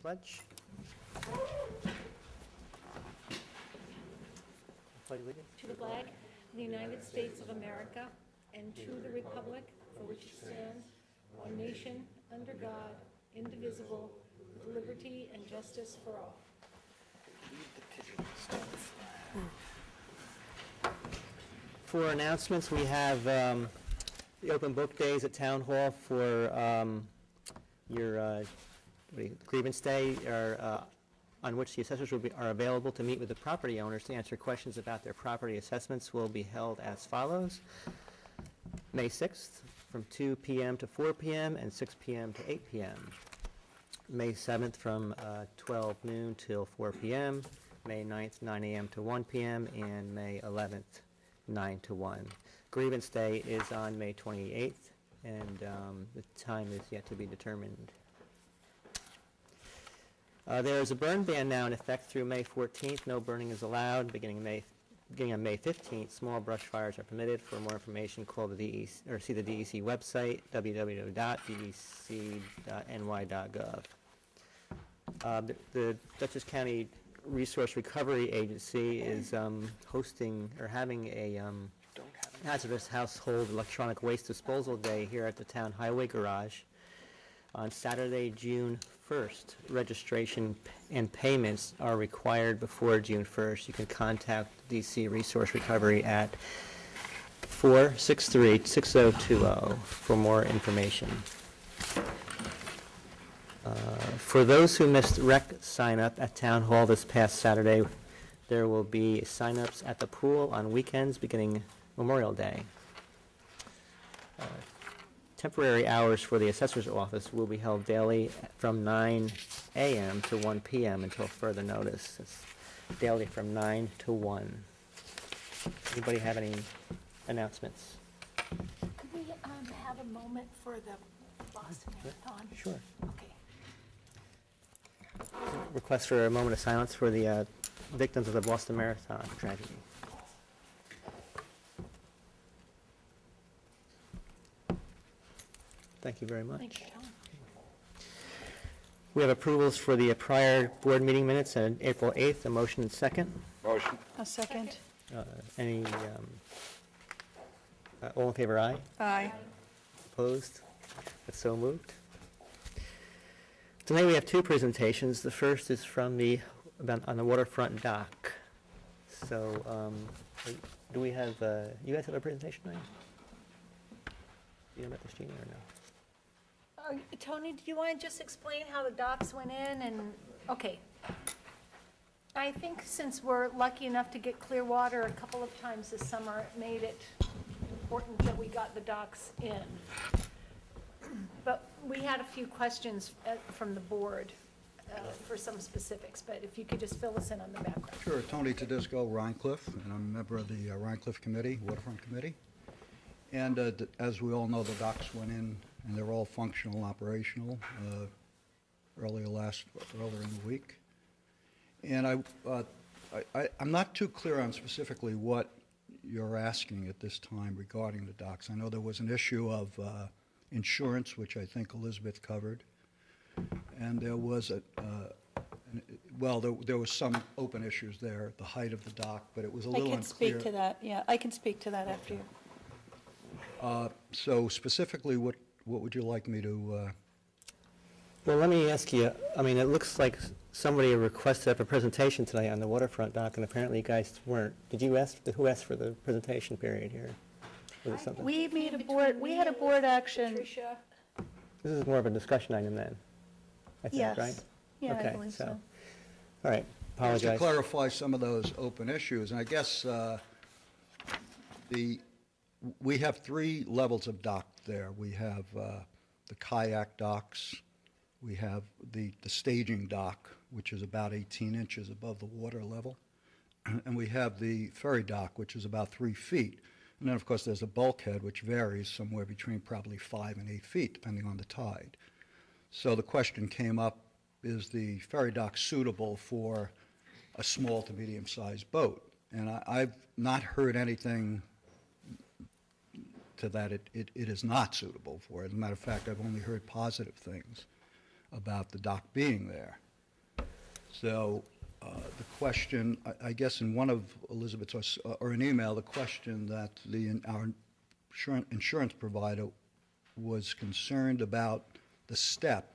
pledge. Pledge allegiance. To the flag of the United States of America and to the republic for which it stands, one nation, under God, indivisible, with liberty and justice for all. For announcements, we have the open book days at Town Hall for your grievance day, on which the assessors are available to meet with the property owners to answer questions about their property assessments, will be held as follows. May 6th from 2 p.m. to 4 p.m. and 6 p.m. to 8 p.m. May 7th from 12 noon till 4 p.m. May 9th, 9 a.m. to 1 p.m. and May 11th, 9 to 1. Grievance day is on May 28th, and the time is yet to be determined. There is a burn ban now in effect through May 14th. No burning is allowed. Beginning on May 15th, small brush fires are permitted. For more information, call the DEC or see the DEC website, www.dec.ny.gov. The Dutchess County Resource Recovery Agency is hosting or having a hazardous household electronic waste disposal day here at the town highway garage on Saturday, June 1st. Registration and payments are required before June 1st. You can contact DC Resource Recovery at 463-6020 for more information. For those who missed rec sign-up at Town Hall this past Saturday, there will be sign-ups at the pool on weekends beginning Memorial Day. Temporary hours for the assessor's office will be held daily from 9 a.m. to 1 p.m. until further notice. It's daily from 9 to 1. Anybody have any announcements? Could we have a moment for the Boston Marathon? Sure. Okay. Request for a moment of silence for the victims of the Boston Marathon tragedy. Thank you very much. Thank you, Tom. We have approvals for the prior board meeting minutes on April 8th. A motion and second. Motion. A second. Any, all in favor, aye? Aye. Opposed? That's so moved. Tonight we have two presentations. The first is from on the waterfront dock. So, do we have, you guys have a presentation tonight? You know about this, Gina, or no? Tony, do you want to just explain how the docks went in and, okay. I think since we're lucky enough to get clear water a couple of times this summer, it made it important that we got the docks in. But we had a few questions from the board for some specifics, but if you could just fill us in on the background. Sure. Tony Tedisco, Rhinecliff, and I'm a member of the Rhinecliff Committee, Waterfront Committee. And as we all know, the docks went in, and they're all functional and operational earlier in the week. And I'm not too clear on specifically what you're asking at this time regarding the docks. I know there was an issue of insurance, which I think Elizabeth covered, and there was there was some open issues there, the height of the dock, but it was a little unclear. I can speak to that, yeah. I can speak to that after you. So specifically, what would you like me to? Well, let me ask you, I mean, it looks like somebody requested a presentation tonight on the waterfront dock, and apparently you guys weren't. Did you ask, who asked for the presentation period here? Was it something? We made a board, we had a board action. Patricia? This is more of a discussion item then, I think, Yes. right? Yeah, I Okay, believe so. All right, Just apologize. to clarify some of those open issues, and I guess we have three levels of dock there. We have the kayak docks, we have the staging dock, which is about 18 inches above the water level, and we have the ferry dock, which is about 3 feet. And then, of course, there's a bulkhead, which varies somewhere between probably 5 and 8 feet, depending on the tide. So the question came up, is the ferry dock suitable for a small to medium-sized boat? And I've not heard anything to that it is not suitable for it. As a matter of fact, I've only heard positive things about the dock being there. So the question, I guess in one of Elizabeth's, or an email, the question that our insurance provider was concerned about the step.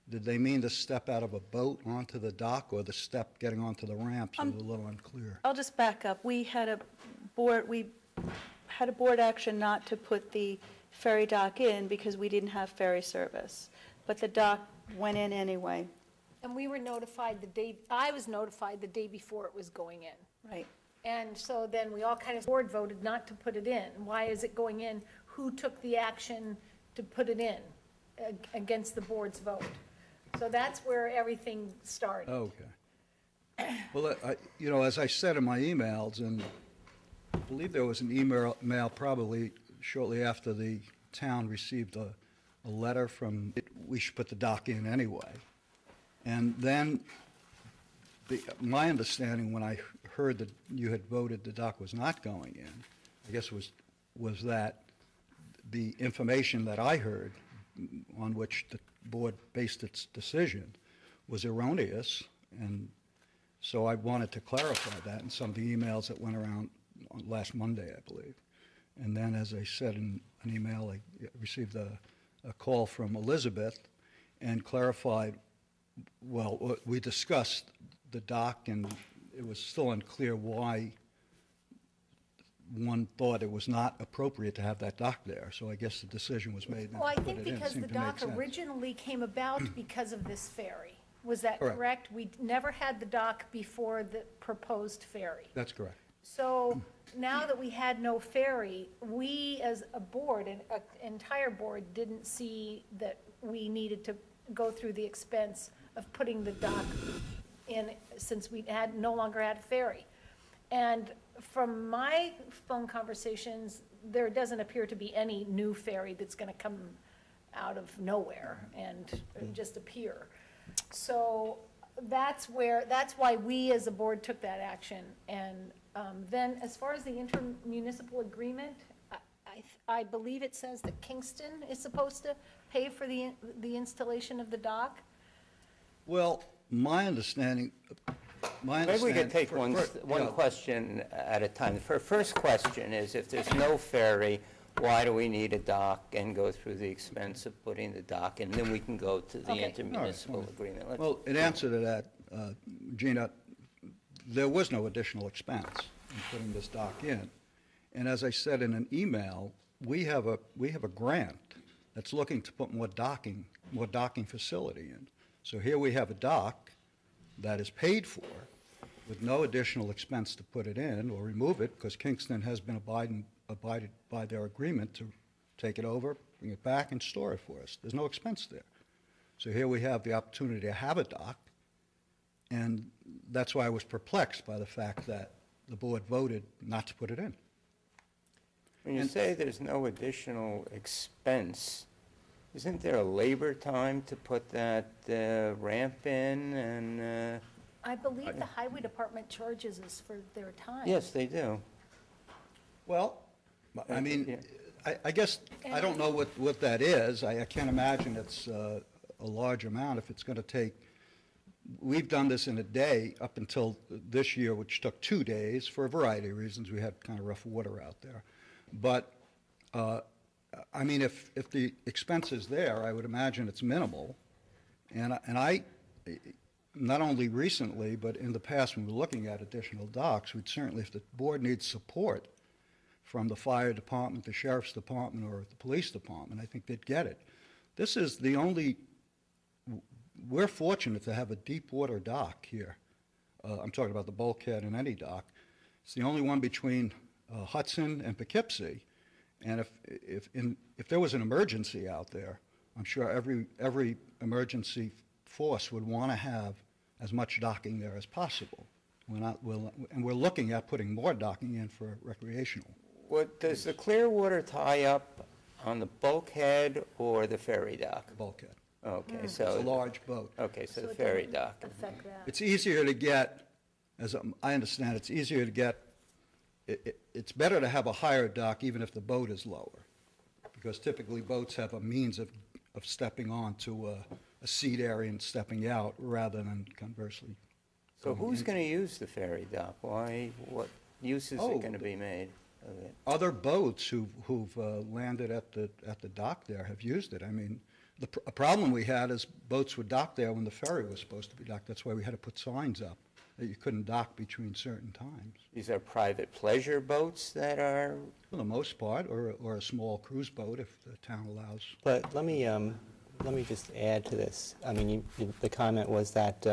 Did they mean the step out of a boat onto the dock, or the step getting onto the ramps? It was a little unclear. I'll just back up. We had a board action not to put the ferry dock in because we didn't have ferry service. But the dock went in anyway. And we were notified I was notified the day before it was going in. Right. And so then we all kind of, board voted not to put it in. Why is it going in? Who took the action to put it in against the board's vote? So that's where everything started. Okay. Well, as I said in my emails, and I believe there was an email probably shortly after the town received a letter from, we should put the dock in anyway. And then my understanding when I heard that you had voted the dock was not going in, I guess was that the information that I heard on which the board based its decision was erroneous, and so I wanted to clarify that in some of the emails that went around on last Monday, I believe. And then, as I said in an email, I received a call from Elizabeth and clarified, well, we discussed the dock, and it was still unclear why one thought it was not appropriate to have that dock there. So I guess the decision was made not Well, I to put think it in. because the Seemed to make dock sense. originally came about because of this ferry. Was that Correct. correct? We never had the dock before the proposed ferry. That's correct. So now that we had no ferry, we as a board, an entire board, didn't see that we needed to go through the expense of putting the dock in since we no longer had a ferry. And from my phone conversations, there doesn't appear to be any new ferry that's going to come out of nowhere and just appear. So that's why we as a board took that action. And then as far as the intermunicipal agreement, I believe it says that Kingston is supposed to pay for the installation of the dock. Well, my understanding. Maybe we could take one yeah. question at a time. The first question is, if there's no ferry, why do we need a dock and go through the expense of putting the dock? And then we can go to the Okay. intermunicipal agreement. Let's- Well, in answer to that, Gina, there was no additional expense in putting this dock in. And as I said in an email, we have a grant that's looking to put more docking facility in. So here we have a dock that is paid for with no additional expense to put it in or remove it, because Kingston has been abided by their agreement to take it over, bring it back, and store it for us. There's no expense there. So here we have the opportunity to have a dock, and that's why I was perplexed by the fact that the board voted not to put it in. When you say there's no additional expense, isn't there a labor time to put that ramp in and, I believe the highway department charges us for their time. yes, they do. Well, I mean, Yeah. I guess, I don't know what that is. I can't imagine it's a large amount if it's going to take, we've done this in a day up until this year, which took 2 days for a variety of reasons. We had kind of rough water out there. But, I mean, if the expense is there, I would imagine it's minimal. And I, not only recently, but in the past, when we're looking at additional docks, we'd certainly, if the board needs support from the fire department, the sheriff's department, or the police department, I think they'd get it. This is the only, we're fortunate to have a deep water dock here. I'm talking about the bulkhead and any dock. It's the only one between Hudson and Poughkeepsie. And if there was an emergency out there, I'm sure every emergency force would want to have as much docking there as possible. And we're looking at putting more docking in for recreational. Does the Clearwater tie up on the bulkhead or the ferry dock? Bulkhead. Okay, It's a so, large boat. okay, so the it ferry doesn't dock. affect that. It's easier to get, as I understand, it's easier to get, it's better to have a higher dock even if the boat is lower, because typically boats have a means of stepping onto a seat area and stepping out rather than conversely So who's going to use the ferry dock? Why, what uses are going to be made of it? Other boats who've landed at the dock there have used it. I mean, a problem we had is boats would dock there when the ferry was supposed to be docked. That's why we had to put signs up that you couldn't dock between certain times, These are private pleasure boats that are, for the most part, or a small cruise boat if the town allows. But let me just add to this. I mean, the comment was that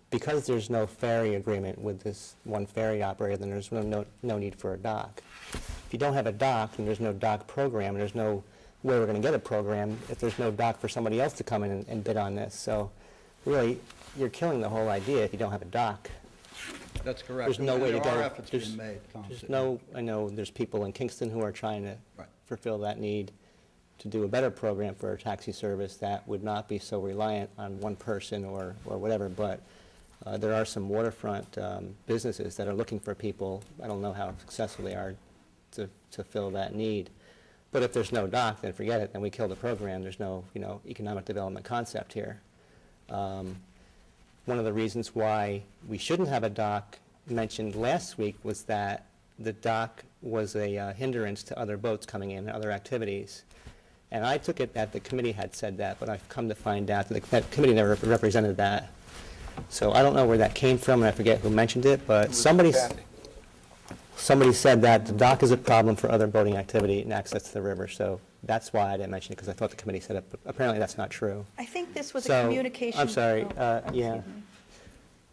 because there's no ferry agreement with this one ferry operator, then there's no need for a dock. If you don't have a dock, then there's no dock program, and there's no way we're going to get a program if there's no dock for somebody else to come in and bid on this. So really, you're killing the whole idea if you don't have a dock. That's correct. There's no way to go. There are efforts There's- being made, Tom. There's no, I know there's people in Kingston who are trying to Right. fulfill that need to do a better program for a taxi service that would not be so reliant on one person or whatever, but there are some waterfront businesses that are looking for people. I don't know how successful they are to fill that need. But if there's no dock, then forget it, then we kill the program. There's no, economic development concept here. One of the reasons why we shouldn't have a dock mentioned last week was that the dock was a hindrance to other boats coming in and other activities. And I took it that the committee had said that, but I've come to find out that the committee never represented that. So I don't know where that came from, and I forget who mentioned it, but somebody said that the dock is a problem for other boating activity and access to the river. So that's why I didn't mention it, because I thought the committee said it, but apparently that's not true. I think this was a So, communication. I'm sorry, yeah.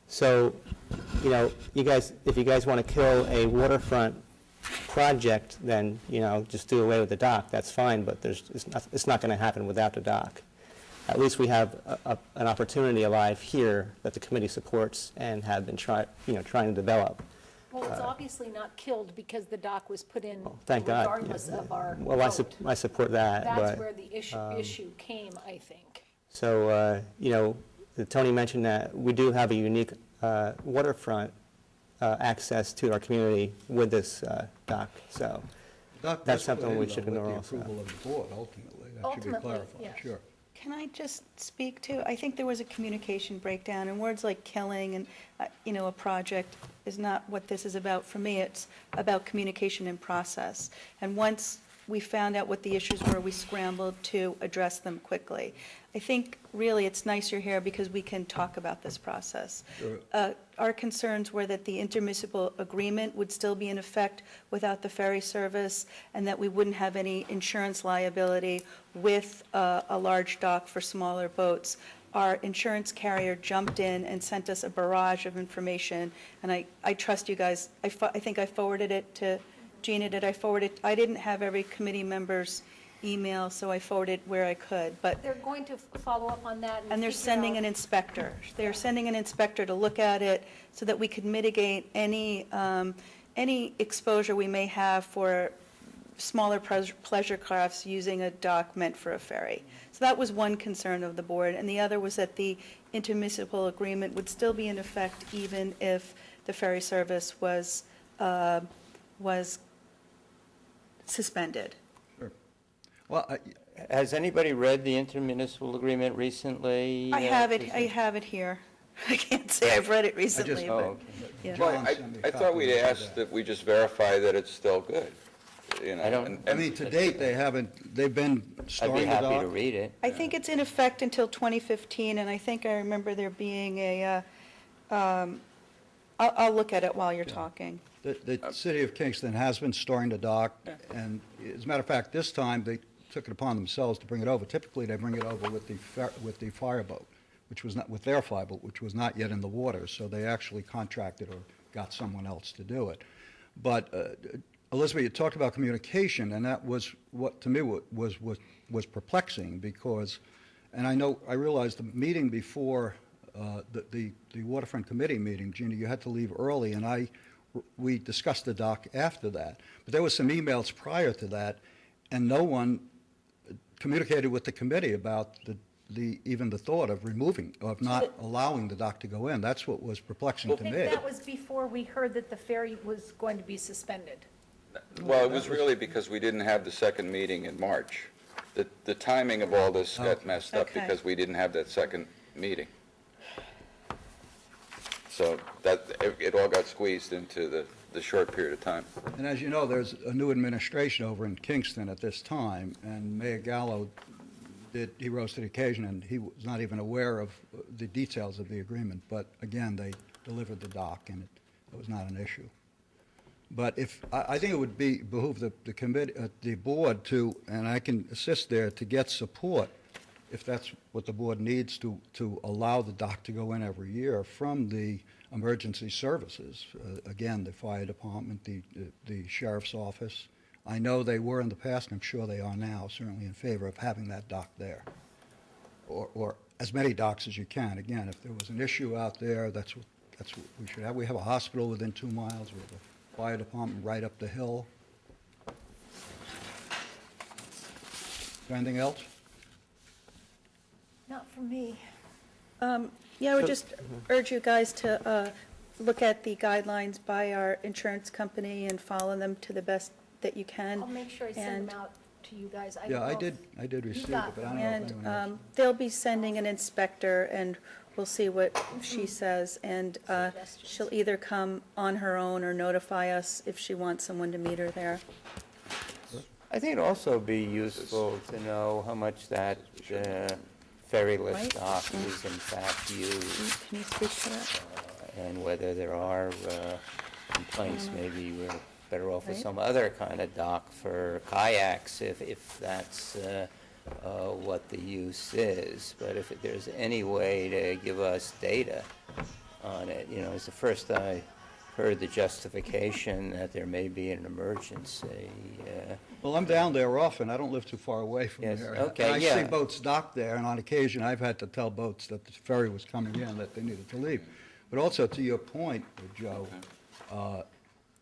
So, you guys, if you guys want to kill a waterfront project, then, just do away with the dock, that's fine, but it's not going to happen without the dock. At least we have an opportunity alive here that the committee supports and have been trying to develop. Well, it's obviously not killed because the dock was put in Thank God. regardless of our Well, vote. I support that, but... That's where the issue came, I think. So, Tony mentioned that we do have a unique waterfront access to our community with this dock, so Dock that's was put something in, we though, should ignore With also. the approval of the board, ultimately. That should be Ultimately, clarified, yes. sure. Can I just speak to, I think there was a communication breakdown, and words like killing and, a project is not what this is about. For me, it's about communication and process. And once we found out what the issues were, we scrambled to address them quickly. I think really it's nice you're here because we can talk about this process. Sure. Our concerns were that the intermunicipal agreement would still be in effect without the ferry service, and that we wouldn't have any insurance liability with a large dock for smaller boats. Our insurance carrier jumped in and sent us a barrage of information, and I trust you guys. I think I forwarded it to Gina. Did I forward it? I didn't have every committee member's email, so I forwarded where I could, but. They're going to follow up on that And they're figure sending out- an inspector. They're sending an inspector to look at it so that we could mitigate any exposure we may have for smaller pleasure crafts using a dock meant for a ferry. So that was one concern of the board, and the other was that the intermunicipal agreement would still be in effect even if the ferry service was suspended. Sure. Well, has anybody read the intermunicipal agreement recently? I have it here. I can't say I've read it recently, oh, but, okay. yeah. Well, John sent me a I thought copy we'd of asked that we just verify that it's still good, I don't- and- I mean, to date, they've been I'd starting be the happy dock. to read it. I think it's in effect until 2015, and I think I remember there being I'll look at it while you're talking. The city of Kingston has been storing the dock, and as a matter of fact, this time, they took it upon themselves to bring it over. Typically, they bring it over with the fireboat, which was not, with their fireboat, which was not yet in the water, so they actually contracted or got someone else to do it. But Elizabeth, you talked about communication, and that was what, to me, was perplexing, because, and I realized the meeting before the waterfront committee meeting, Gina, you had to leave early, and we discussed the dock after that. But there was some emails prior to that, and no one communicated with the committee about even the thought of not allowing the dock to go in. That's what was perplexing I to think me. that was before we heard that the ferry was going to be suspended. well, it was really because we didn't have the second meeting in March. The timing of all this got messed up Okay. because we didn't have that second meeting. So that, it all got squeezed into the short period of time. And as you know, there's a new administration over in Kingston at this time, and Mayor Gallo he rose to the occasion, and he was not even aware of the details of the agreement. But again, they delivered the dock, and it was not an issue. But I think it would behoove the committee, the board to, and I can assist there, to get support, if that's what the board needs, to allow the dock to go in every year from the emergency services. Again, the fire department, the sheriff's office. I know they were in the past, and I'm sure they are now, certainly in favor of having that dock there. Or as many docks as you can. Again, if there was an issue out there, that's what we should have. We have a hospital within 2 miles. We have a fire department right up the hill. Is there anything else? Not for me. Yeah, I would just urge you guys to look at the guidelines by our insurance company and follow them to the best that you can. I'll make sure I send And- them out to you guys. Yeah, don't I know did if- receive it, got but I don't know if And anyone else. they'll be sending an inspector, and we'll see what she says. And she'll either come on her own or notify us if she wants someone to meet her there. I think it'd also be useful to know how much that ferryless Right. dock is in fact used, Can you speak to that? and whether there are complaints, maybe we're better off with Right. some other kind of dock for kayaks, if that's what the use is. But if there's any way to give us data on it, it's the first I heard the justification that there may be an emergency. Well, I'm down there often. I don't live too far away from Yes, there. okay, And I see yeah. boats docked there, and on occasion, I've had to tell boats that the ferry was coming in, that they needed to leave. But also, to your point, Joe,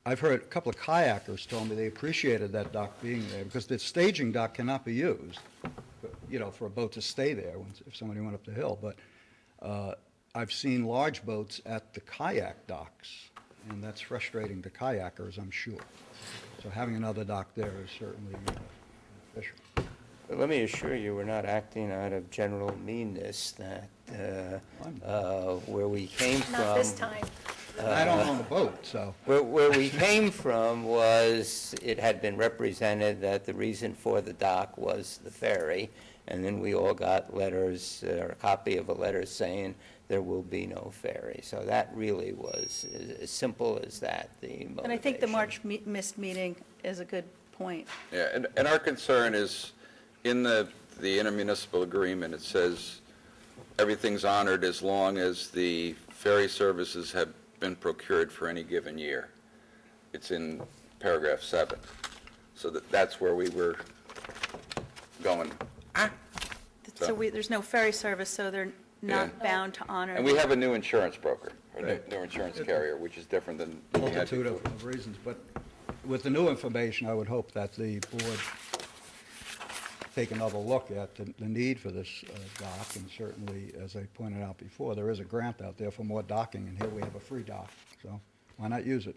I've heard a couple of kayakers told me they appreciated that dock being there, because the staging dock cannot be used, for a boat to stay there if somebody went up the hill. But I've seen large boats at the kayak docks, and that's frustrating to kayakers, I'm sure. So having another dock there is certainly beneficial. But let me assure you, we're not acting out of general meanness, that where we came from. Not this time. I don't own a boat, so. Where we came from was, it had been represented that the reason for the dock was the ferry, and then we all got letters, or a copy of a letter saying there will be no ferry. So that really was as simple as that, the motivation. And I think the March missed meeting is a good point. Yeah, and our concern is, in the intermunicipal agreement, it says everything's honored as long as the ferry services have been procured for any given year. It's in paragraph 7. So that's where we were going. So there's no ferry service, so they're not Yeah. bound to honor. And we have a new insurance broker, a Right. new insurance carrier, which is different than we had Multitude before. of reasons, but with the new information, I would hope that the board take another look at the need for this dock, and certainly, as I pointed out before, there is a grant out there for more docking, and here we have a free dock, so why not use it?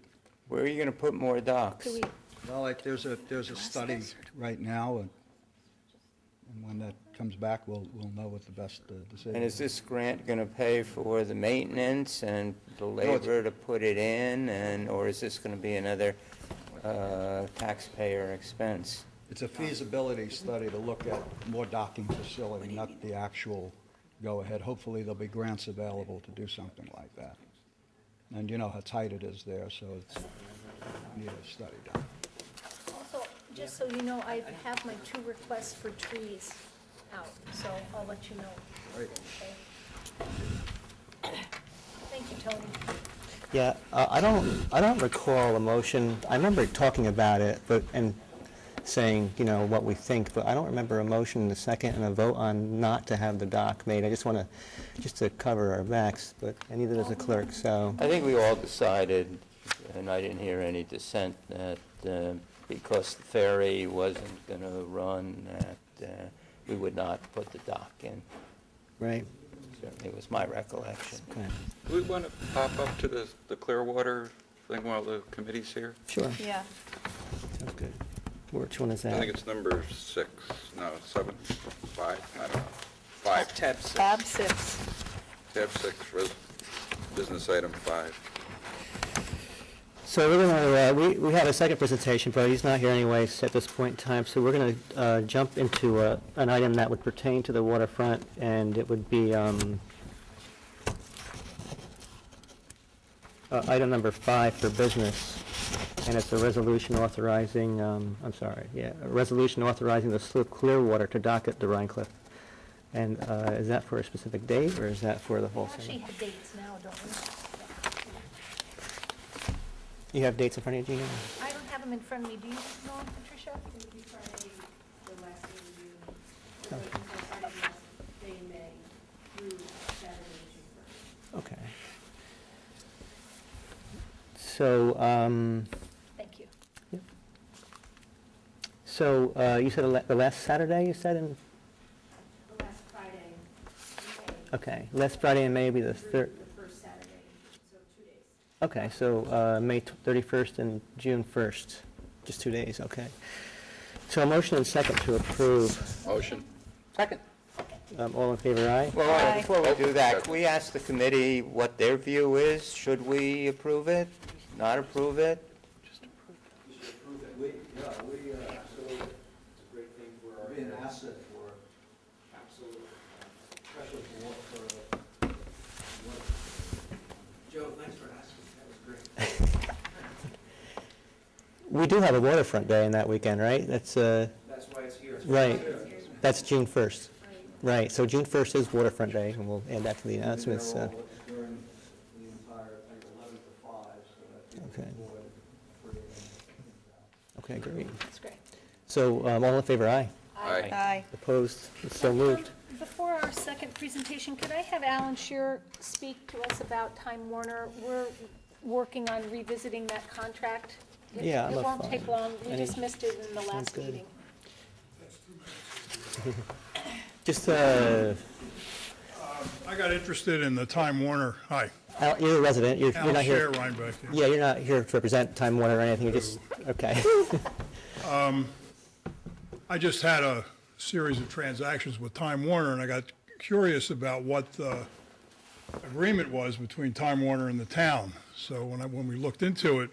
Where are you going to put more docks? Could we- Well, there's a study right now, and when that comes back, we'll know what the best decision And is this grant going to pay for the maintenance and the it's- labor to put it in, or is this going to be another taxpayer expense? It's a feasibility study to look at more docking facility, not the actual go-ahead. Hopefully, there'll be grants available to do something like that. And you know how tight it is there, so we need a study done. Also, just so you know, I have my 2 requests for trees out, so I'll let you know. Great. Okay. Thank you, Tony. Yeah, I don't recall a motion. I remember talking about it, and saying, what we think, but I don't remember a motion in a second and a vote on not to have the dock made. I just want to cover our backs, but neither does the clerk, so. I think we all decided, and I didn't hear any dissent, that because the ferry wasn't going to run, that we would not put the dock in. Right. Certainly was my recollection. Okay. Do we want to pop up to the Clearwater thing while the committee's here? Sure, Yeah. sounds good. Which one is I that? think it's number 6, no, 7, 5, I don't know. 5. Tab 6. Tab 6. Tab 6, business item 5. So we're going to, we have a second presentation, but he's not here anyways at this point in time, so we're going to jump into an item that would pertain to the waterfront, and it would be item number 5 for business, and it's a resolution authorizing, a resolution authorizing the Slough Clearwater to dock at the Rhine Cliff. And is that for a specific date, or is that for the We whole actually thing? have dates now, don't we? You have dates in front of you, Gina? I don't have them in front of me. Do you know, Patricia? It would be Friday, the last day of June, so it can go Friday, the last day in May through Saturday, June 1st. Okay. So, Thank you. so you said the last Saturday, you said, in, The last Friday in May okay, last Friday in May would be the through third, the first Saturday, so 2 days. okay, so May 31st and June 1st, just 2 days, okay. So a motion and second to approve. Motion? Second. All in favor, aye? Well, Aye. before we do that, Second. can we ask the committee what their view is? Should we approve it, not approve it? Absolutely. It's a great thing for our. Be an asset for. Absolutely. Especially for. Joe, thanks for asking. That was great. We do have a waterfront day in that weekend, right? That's, That's why it's here. right, that's June 1st. Right, so June 1st is waterfront day, and we'll add that to the announcements. During the entire, I think, 11 to 5, so that Okay. people avoid Okay, great. That's great. So all in favor, aye? Aye. Aye. Opposed? So moved. Before our second presentation, could I have Alan Shearer speak to us about Time Warner? We're working on revisiting that contract. Yeah, I'm It up won't for take it. long. We Any- just missed it in the Sounds last good. meeting. Just, I got interested in the Time Warner, hi, Al, you're a resident, you're Al not Scher, here. Rhinebeck. Yeah, you're not here to represent Time Warner or anything, you're just, okay. I just had a series of transactions with Time Warner, and I got curious about what the agreement was between Time Warner and the town. So when we looked into it,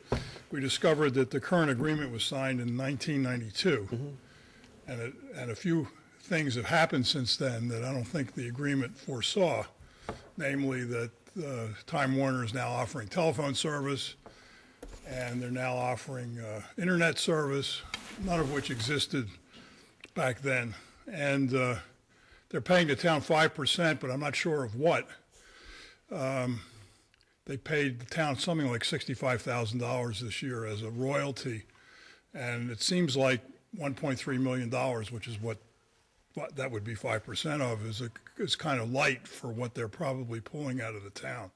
we discovered that the current agreement was signed in 1992. And a few things have happened since then that I don't think the agreement foresaw, namely that Time Warner is now offering telephone service, and they're now offering internet service, none of which existed back then. And they're paying the town 5%, but I'm not sure of what. They paid the town something like $65,000 this year as a royalty, and it seems like $1.3 million, which is what that would be 5% of, is kind of light for what they're probably pulling out of the town.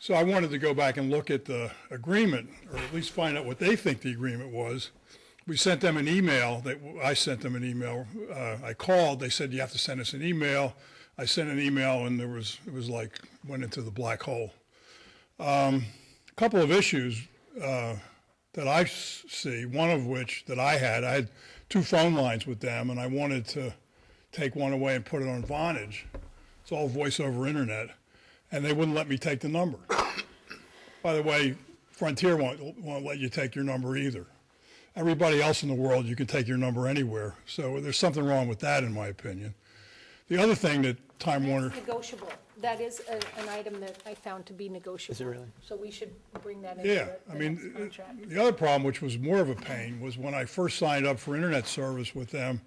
So I wanted to go back and look at the agreement, or at least find out what they think the agreement was. We sent them an email. I sent them an email. I called. They said, you have to send us an email. I sent an email, and it was like, went into the black hole. A couple of issues that I see, one of which that I had 2 phone lines with them, and I wanted to take one away and put it on Vonage. It's all voice over internet, and they wouldn't let me take the number. By the way, Frontier won't let you take your number either. Everybody else in the world, you can take your number anywhere. So there's something wrong with that, in my opinion. The other thing that Time Warner, It's negotiable. That is an item that I found to be negotiable. Is it really? So we should bring that into yeah, the I next mean, contract. the other problem, which was more of a pain, was when I first signed up for internet service with them,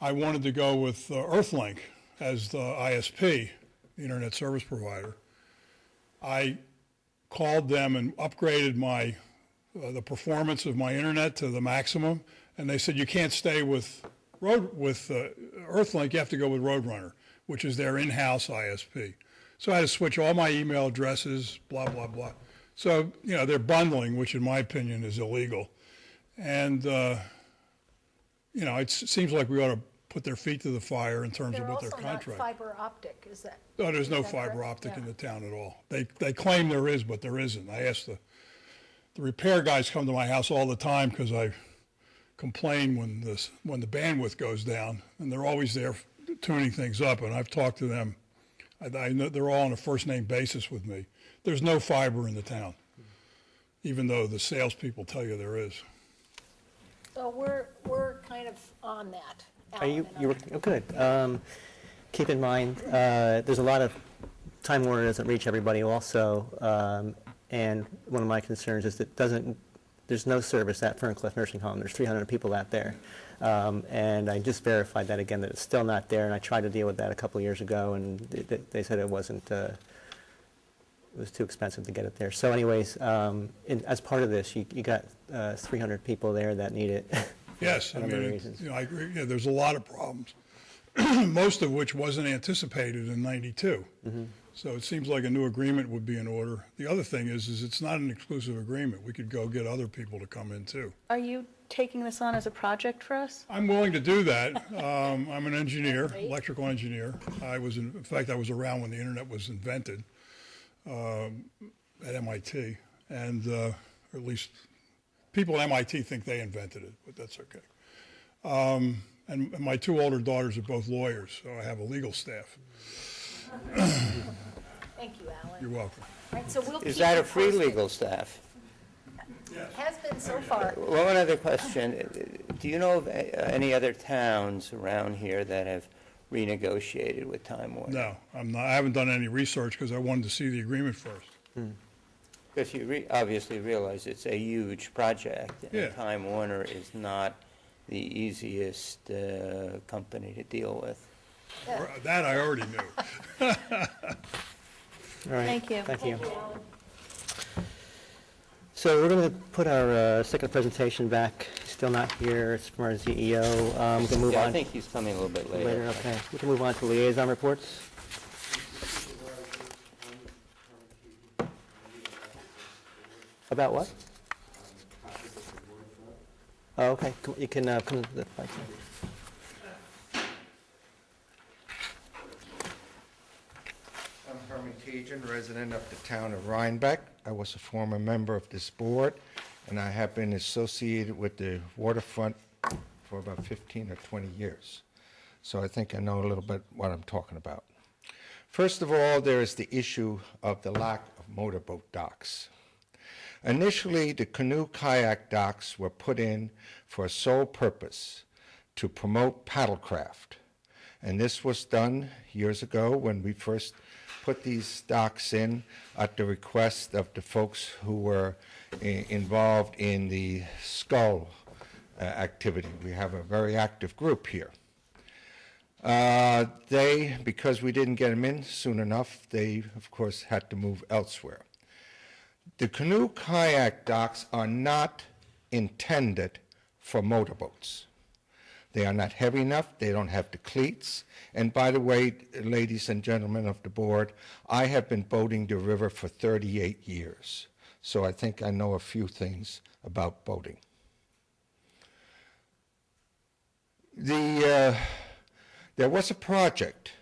I wanted to go with Earthlink as the ISP, the internet service provider. I called them and upgraded the performance of my internet to the maximum, and they said, you can't stay with Earthlink, you have to go with Roadrunner, which is their in-house ISP. So I had to switch all my email addresses, blah, blah, blah. So, they're bundling, which in my opinion is illegal. And, it seems like we ought to put their feet to the fire in terms of They're what their also not contract. fiber optic, is that? No, there's no is that fiber correct? optic Yeah. in the town at all. They claim there is, but there isn't. I asked the repair guys come to my house all the time because I complain when the bandwidth goes down, and they're always there tuning things up, and I've talked to them I know they're all on a first-name basis with me. There's no fiber in the town, even though the salespeople tell you there is. So we're kind of on that. Are you, Alan and I. oh, good. Keep in mind, there's a lot of, Time Warner doesn't reach everybody also, and one of my concerns is that there's no service at Ferncliff Nursing Home. There's 300 people out there. And I just verified that again, that it's still not there, and I tried to deal with that a couple of years ago, and they said it wasn't, it was too expensive to get it there. So anyways, as part of this, you got 300 people there that need it. Yes, I For a number of mean, reasons. I agree, yeah, there's a lot of problems, most of which wasn't anticipated in '92. So it seems like a new agreement would be in order. The other thing is it's not an exclusive agreement. We could go get other people to come in too. Are you taking this on as a project for us? I'm willing to do that. I'm an engineer, electrical engineer. In fact, I was around when the internet was invented at MIT, and or at least people at MIT think they invented it, but that's okay. And my two older daughters are both lawyers, so I have a legal staff. Thank you, Alan. You're welcome. All right, so we'll Is keep that you a free posted. legal staff? Has been so far. One other question. Do you know of any other towns around here that have renegotiated with Time Warner? No, I haven't done any research because I wanted to see the agreement first. Because you obviously realize it's a huge project. Yeah. And Time Warner is not the easiest company to deal with. That I already knew. All right. Thank you. Thank you. So we're going to put our second presentation back. Still not here. It's from our CEO. We can move Yeah, I on think he's coming a little bit later. later. Okay. We can move on to liaison reports. About what? Oh, okay. You can come to the mic. I'm Herman Tejan, resident of the town of Rhinebeck. I was a former member of this board, and I have been associated with the waterfront for about 15 or 20 years. So I think I know a little bit what I'm talking about. First of all, there is the issue of the lack of motorboat docks. Initially, the canoe kayak docks were put in for a sole purpose, to promote paddlecraft. And this was done years ago when we first put these docks in at the request of the folks who were involved in the Skull activity. We have a very active group here. Because we didn't get them in soon enough, they, of course, had to move elsewhere. The canoe kayak docks are not intended for motorboats. They are not heavy enough, they don't have the cleats. And by the way, ladies and gentlemen of the board, I have been boating the river for 38 years. So I think I know a few things about boating. There was a project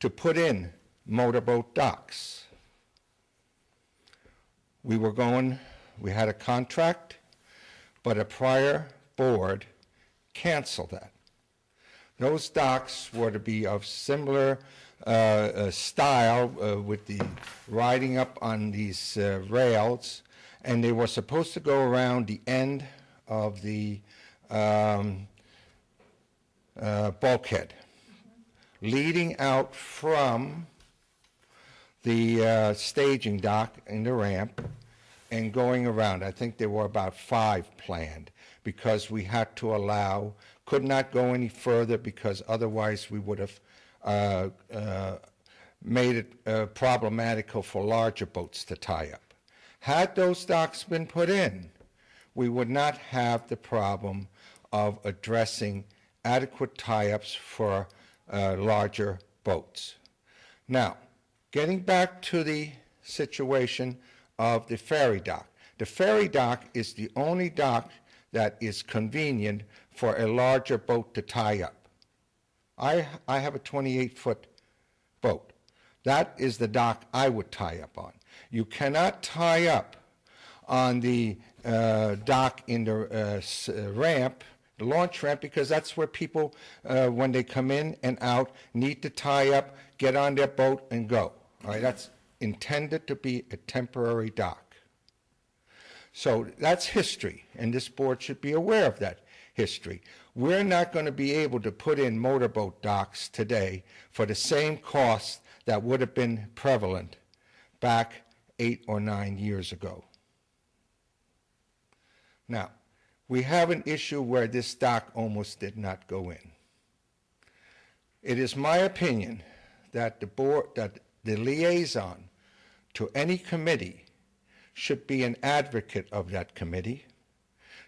to put in motorboat docks. We had a contract, but a prior board canceled that. Those docks were to be of similar style with the riding up on these rails, and they were supposed to go around the end of the bulkhead, leading out from the staging dock in the ramp and going around. I think there were about 5 planned because we had to could not go any further because otherwise we would have made it problematical for larger boats to tie up. Had those docks been put in, we would not have the problem of addressing adequate tie-ups for larger boats. Now, getting back to the situation of the ferry dock. The ferry dock is the only dock that is convenient for a larger boat to tie up. I have a 28-foot boat. That is the dock I would tie up on. You cannot tie up on the dock in the ramp the launch ramp, because that's where people, when they come in and out, need to tie up, get on their boat, and go. All right, that's intended to be a temporary dock. So that's history, and this board should be aware of that history. We're not going to be able to put in motorboat docks today for the same cost that would have been prevalent back 8 or 9 years ago. Now, we have an issue where this dock almost did not go in. It is my opinion that the liaison to any committee should be an advocate of that committee,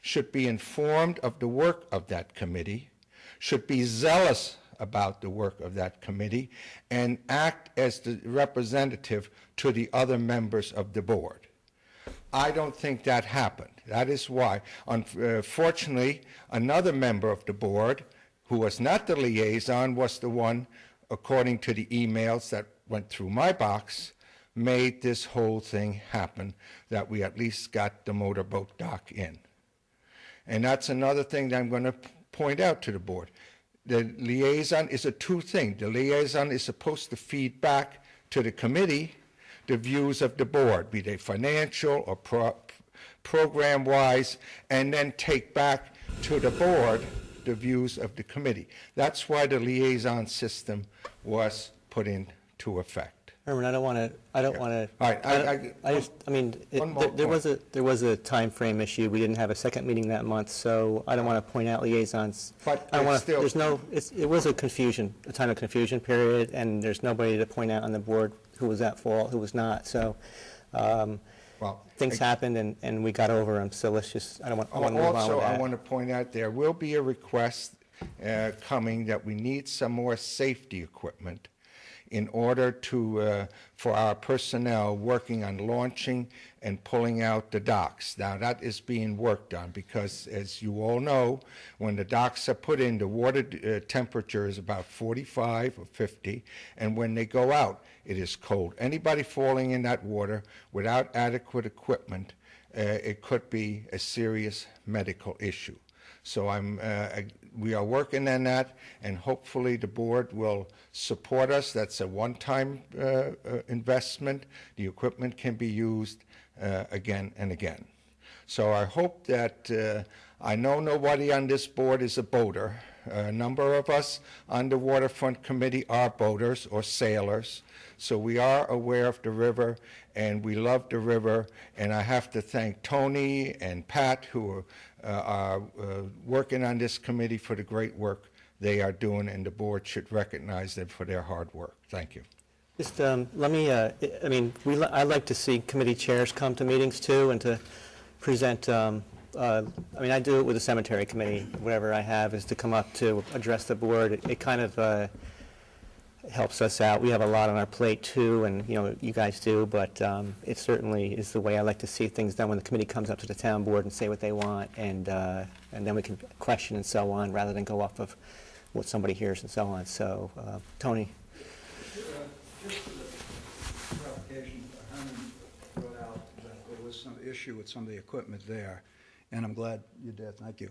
should be informed of the work of that committee, should be zealous about the work of that committee, and act as the representative to the other members of the board. I don't think that happened. That is why, unfortunately, another member of the board, who was not the liaison, was the one, according to the emails that went through my box, made this whole thing happen, that we at least got the motorboat dock in. And that's another thing that I'm going to point out to the board. The liaison is a two thing. The liaison is supposed to feed back to the committee the views of the board, be they financial or program-wise, and then take back to the board the views of the committee. That's why the liaison system was put into effect. Herman, I don't want to, All right, one more there was a time frame issue. We didn't have a second meeting that month, so I don't want to point out liaisons. But I don't it's want still- it was a time of confusion period, and there's nobody to point out on the board who was at fault, who was not. So, Well, things happened, and we got over them, so let's just, I want to move on with Also, I that. want to point out, there will be a request coming that we need some more safety equipment in order to, for our personnel working on launching and pulling out the docks. Now, that is being worked on because, as you all know, when the docks are put in, the water temperature is about 45 or 50, and when they go out, it is cold. Anybody falling in that water without adequate equipment, it could be a serious medical issue. So we are working on that, and hopefully the board will support us. That's a one-time investment. The equipment can be used again and again. So I hope that, I know nobody on this board is a boater. A number of us on the waterfront committee are boaters or sailors. So we are aware of the river, and we love the river. And I have to thank Tony and Pat, who are working on this committee, for the great work they are doing, and the board should recognize them for their hard work. Thank you. Just let me, I like to see committee chairs come to meetings too, and to present, I do it with the cemetery committee. Whatever I have is to come up to address the board. It kind of helps us out. We have a lot on our plate too, and you guys do, but it certainly is the way I like to see things done when the committee comes up to the town board and say what they want, and then we can question and so on, rather than go off of what somebody hears and so on. So, Tony. Just for the clarification, Herman brought out that there was some issue with some of the equipment there, and I'm glad you did, thank you.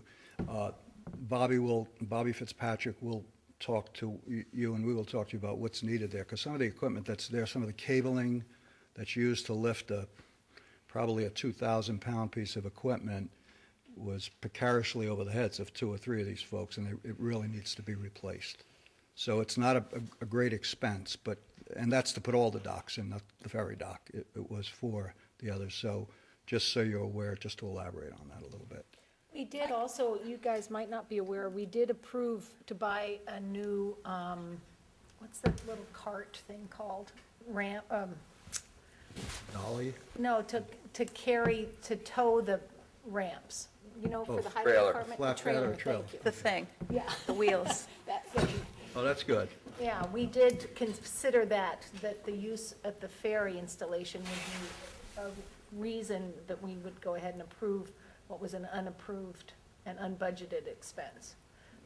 Bobby Fitzpatrick will talk to you, and we will talk to you about what's needed there, because some of the equipment that's there, some of the cabling that's used to lift probably a 2,000-pound piece of equipment was precariously over the heads of 2 or 3 of these folks, and it really needs to be replaced. So it's not a great expense, and that's to put all the docks in, not the ferry dock. It was for the others. So just so you're aware, just to elaborate on that a little bit. We did also, you guys might not be aware, we did approve to buy a new, what's that little cart thing called? Ramp, Dolly? no, to tow the ramps, for the highway Trailer. department. Flat the trailer, thank you. The thing, Yeah, the wheels. that thing. Oh, that's good. Yeah, we did consider that the use at the ferry installation would be a reason that we would go ahead and approve what was an unapproved and unbudgeted expense.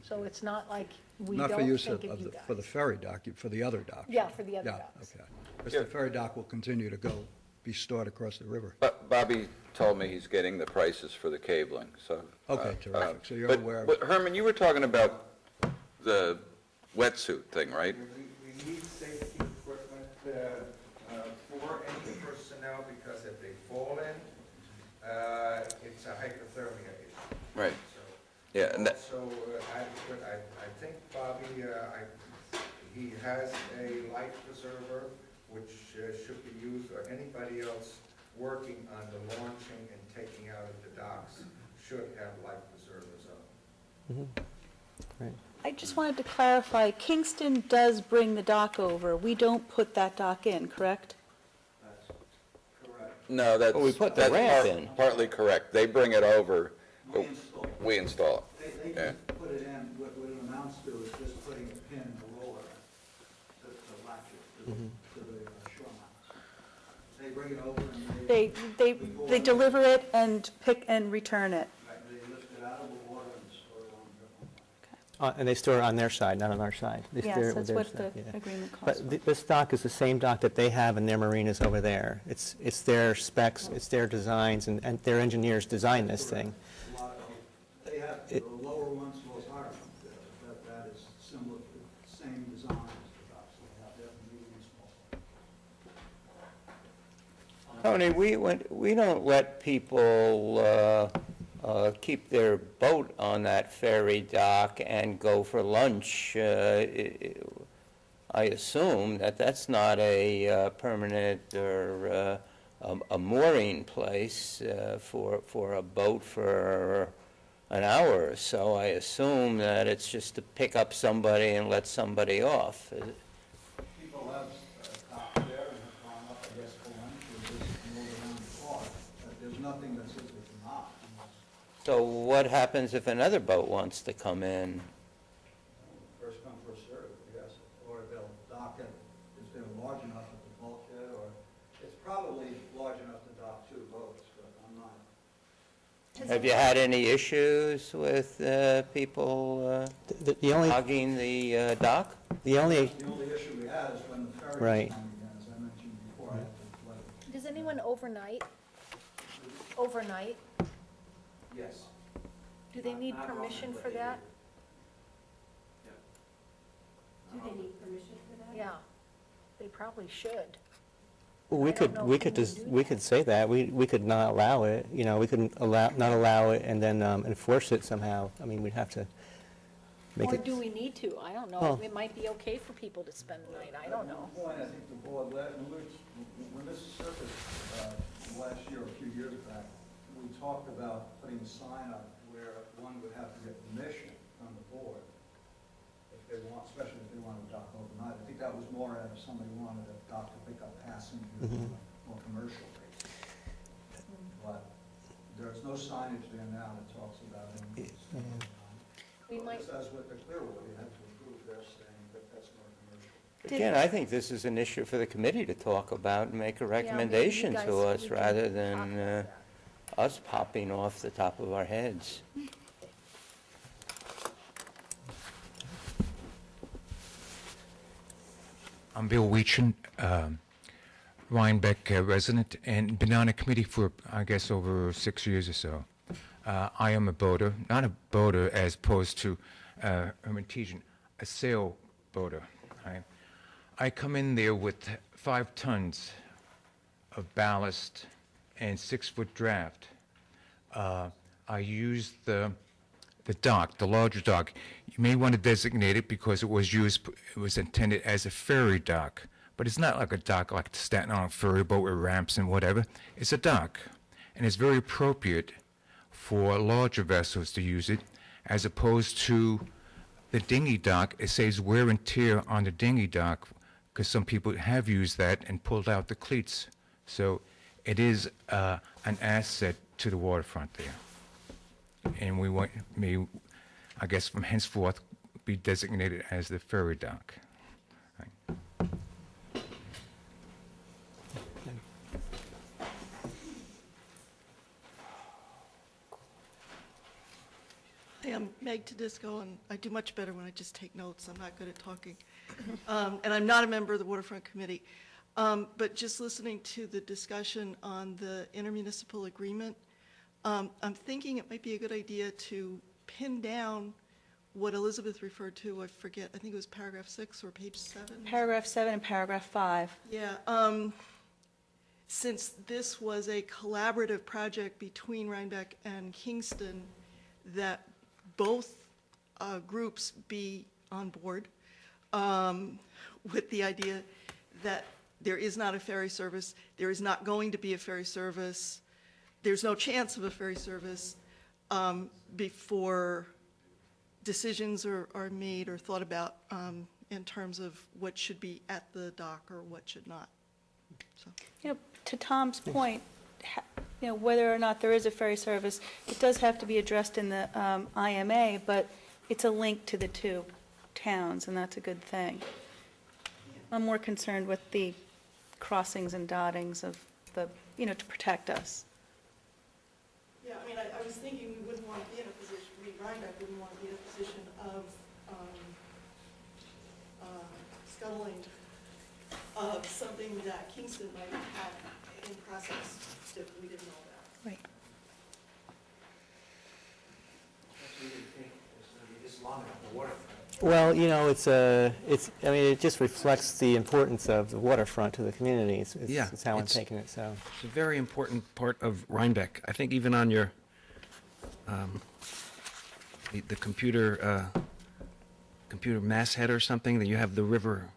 So it's not like we don't Not for use think of you for the guys. ferry dock, for the other dock. Yeah, for the other Yeah, docks. okay. Because the ferry dock will continue to go be stored across the river. But Bobby told me he's getting the prices for the cabling, so. Okay, terrific. So you're but- aware of But Herman, you were talking about the wetsuit thing, right? We need safety equipment for any personnel, because if they fall in, it's a hypothermia issue. Right. So, Yeah, and that, also adequate, I think Bobby, he has a life preserver, which should be used, or anybody else working on the launching and taking out of the docks should have life preservers on. Right. I just wanted to clarify, Kingston does bring the dock over. We don't put that dock in, correct? That's correct. no, that's. Well, we put the that's ramp in. Partly correct. They bring it over. We install it. We install it. They Yeah. just put it in, what it amounts to is just putting a pin in the roller to latch it to the shore mounts. They bring it over and They deliver it and pick and return it. they lift it out of the water and store it on their own. And they store it on their side, not on our side. They store Yes, it with that's their what side, the yeah. agreement calls for. But this dock is the same dock that they have in their marinas over there. It's their specs, it's their designs, and their engineers designed this thing. A lot of, they have the lower ones, most higher ones, that is similar, same design as the docks. They have medium and small. Tony, we don't let people keep their boat on that ferry dock and go for lunch. I assume that that's not a permanent or a mooring place for a boat for an hour or so. I assume that it's just to pick up somebody and let somebody off. People have docked there and have gone up, I guess, for lunch or just move around the park. But there's nothing that says they cannot unless So what happens if another boat wants to come in? first come, first served, I guess. Or they'll dock it if they're large enough at the bulkhead, or it's probably large enough to dock two boats, but I'm not. Have you had any issues with people The only, hogging the dock? the only, The only issue we had is when the ferry Right. was coming in, as I mentioned before, I had to flood it. Does anyone overnight? Overnight? Yes. Do they need permission for that? Do they need permission for that? Yeah, they probably should. we I don't could, know we if could we just, do we that. could say that. We could not allow it, we couldn't not allow it and then enforce it somehow. I mean, we'd have to make Or it. do we need to? I don't know. Well- It might be okay for people to spend the night. I don't know. At one point, I think the board, when this surfaced last year, or a few years back, we talked about putting a sign up where one would have to get permission from the board if they want, especially if they want to dock overnight. I think that was more if somebody wanted a dock to pick up passengers, more commercial basis. But there's no signage there now that talks about any. We might, Just as with the Clearwater, you have to approve their saying that that's more commercial. Again, I think this is an issue for the committee to talk about and make a maybe you recommendation guys- to us we can rather talk than about that. us popping off the top of our heads. I'm Bill Weechin, Rhinebeck resident, and been on a committee for, I guess, over 6 years or so. I am a boater, not a boater as opposed to Hermitagian, a sail boater. I come in there with 5 tons of ballast and 6-foot draft. I use the dock, the larger dock. You may want to designate it because it was intended as a ferry dock, but it's not like a dock like the Staten Island ferry boat with ramps and whatever. It's a dock, and it's very appropriate for larger vessels to use it, as opposed to the dinghy dock. It saves wear and tear on the dinghy dock because some people have used that and pulled out the cleats. So it is an asset to the waterfront there. And we want, may, I guess from henceforth, be designated as the ferry dock. Hi, I'm Meg Tedisco, and I do much better when I just take notes. I'm not good at talking. And I'm not a member of the Waterfront Committee. But just listening to the discussion on the intermunicipal agreement, I'm thinking it might be a good idea to pin down what Elizabeth referred to, I forget, I think it was paragraph 6 or page 7. Paragraph 7 and paragraph 5. Yeah, since this was a collaborative project between Rhinebeck and Kingston, that both groups be on board with the idea that there is not a ferry service, there is not going to be a ferry service, there's no chance of a ferry service before decisions are made or thought about in terms of what should be at the dock or what should not. So. You know, to Tom's point, you know, whether or not there is a ferry service, it does have to be addressed in the IMA, but it's a link to the two towns, and that's a good thing. I'm more concerned with the crossings and dottings of the, you know, to protect us. Yeah, I mean, I was thinking we wouldn't want to be in a position, Rhinebeck wouldn't want to be in a position of scuttling something that Kingston might have in process that we didn't know about. Right. Well, you know, I mean, it just reflects the importance of the waterfront to the community. Yeah, It's how I'm taking it, so. It's a very important part of Rhinebeck. I think even on your, the computer masthead or something, that you have the river.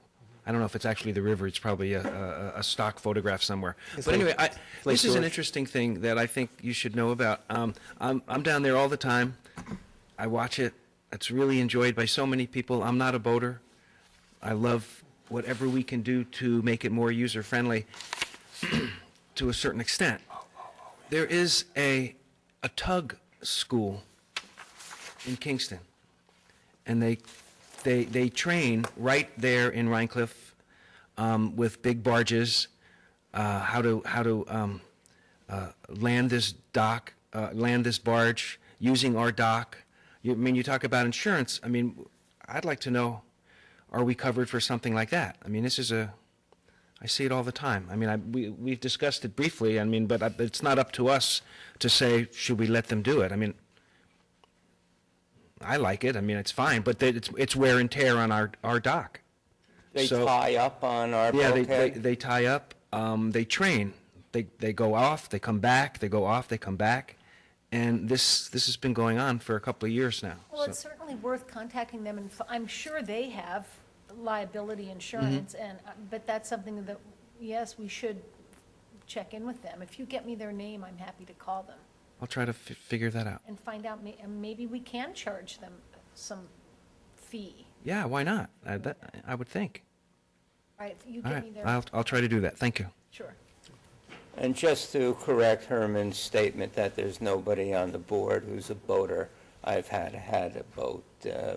I don't know if it's actually the river, it's probably a stock photograph somewhere. But anyway, this is an interesting thing that I think you should know about. I'm down there all the time. I watch it. It's really enjoyed by so many people. I'm not a boater. I love whatever we can do to make it more user-friendly to a certain extent. There is a tug school in Kingston, and they train right there in Rhinecliff with big barges, how to land this dock, land this barge using our dock. I mean, you talk about insurance. I mean, I'd like to know, are we covered for something like that? I mean, I see it all the time. I mean, we've discussed it briefly. I mean, but it's not up to us to say, should we let them do it? I mean, I like it. I mean, it's fine, but it's wear and tear on our dock. They tie up on our bulkhead? Yeah, they tie up. They train. They go off. They come back. They go off. They come back. And this has been going on for a couple of years now. Well, it's certainly worth contacting them, and I'm sure they have liability insurance, and, but that's something that, yes, we should check in with them. If you get me their name, I'm happy to call them. I'll try to figure that out. And find out, maybe we can charge them some fee. Yeah, why not? I would think. All right, you All get right, me their. I'll try to do that. Thank you. Sure. And just to correct Herman's statement that there's nobody on the board who's a boater, I've had a boat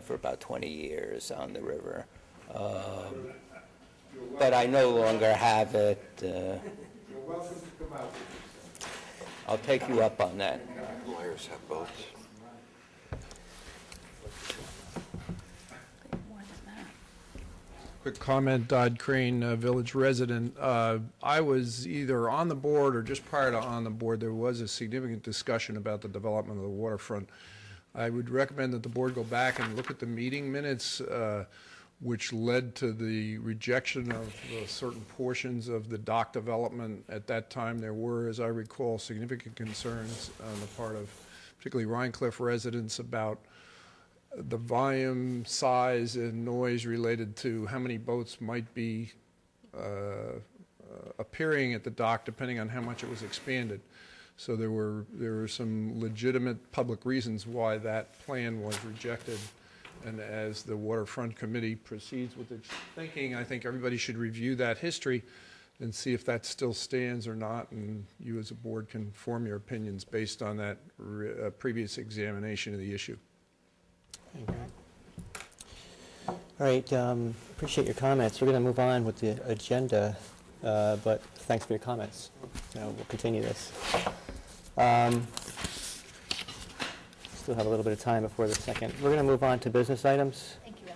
for about 20 years on the river. But I no longer have it. You're welcome to come out. I'll take you up on that. Lawyers have boats. Quick comment, Dodd Crane, village resident. I was either on the board or just prior to on the board, there was a significant discussion about the development of the waterfront. I would recommend that the board go back and look at the meeting minutes, which led to the rejection of certain portions of the dock development. At that time, there were, as I recall, significant concerns on the part of particularly Rhinecliff residents about the volume, size, and noise related to how many boats might be appearing at the dock, depending on how much it was expanded. So there were some legitimate public reasons why that plan was rejected. And as the waterfront committee proceeds with its thinking, I think everybody should review that history and see if that still stands or not. And you as a board can form your opinions based on that previous examination of the issue. Okay. All right, appreciate your comments. We're going to move on with the agenda, but thanks for your comments. We'll continue this. Still have a little bit of time before the second. We're going to move on to business items. Thank you,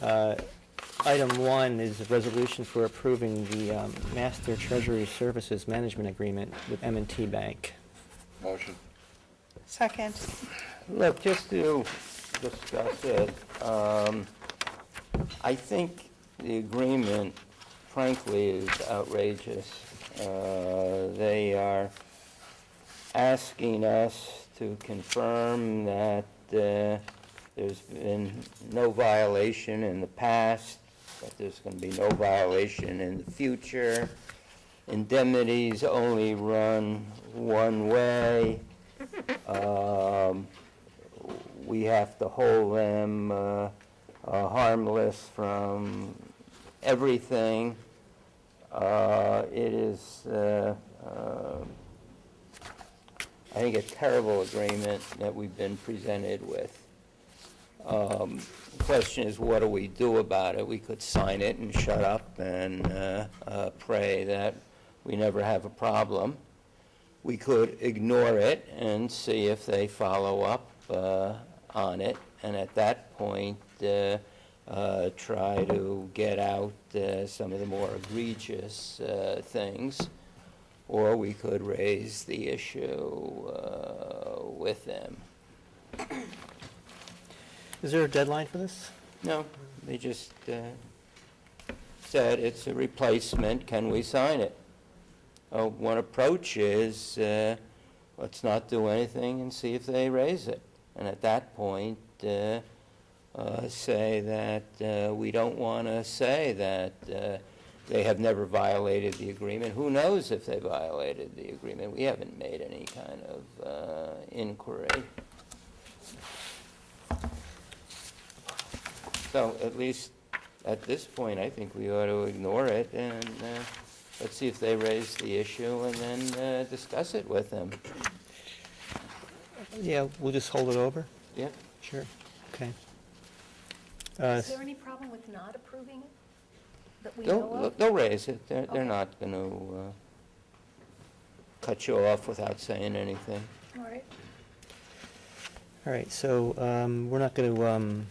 Alan. Item 1 is a resolution for approving the Master Treasury Services Management Agreement with M&T Bank. Motion. Second. Look, just to discuss it, I think the agreement, frankly, is outrageous. They are asking us to confirm that there's been no violation in the past, that there's going to be no violation in the future. Indemnities only run one way. We have to hold them harmless from everything. It is, I think, a terrible agreement that we've been presented with. The question is, what do we do about it? We could sign it and shut up and pray that we never have a problem. We could ignore it and see if they follow up on it, and at that point try to get out some of the more egregious things, or we could raise the issue with them. Is there a deadline for this? No, they just said it's a replacement, can we sign it? One approach is, let's not do anything and see if they raise it. And at that point, say that we don't want to say that they have never violated the agreement. Who knows if they violated the agreement? We haven't made any kind of inquiry. So at least at this point, I think we ought to ignore it and let's see if they raise the issue and then discuss it with them. Yeah, we'll just hold it over? Yeah. Sure, okay. Is there any problem with not approving it that we know of? They'll raise it. They're Okay. not going to cut you off without saying anything. All right. All right, so we're not going to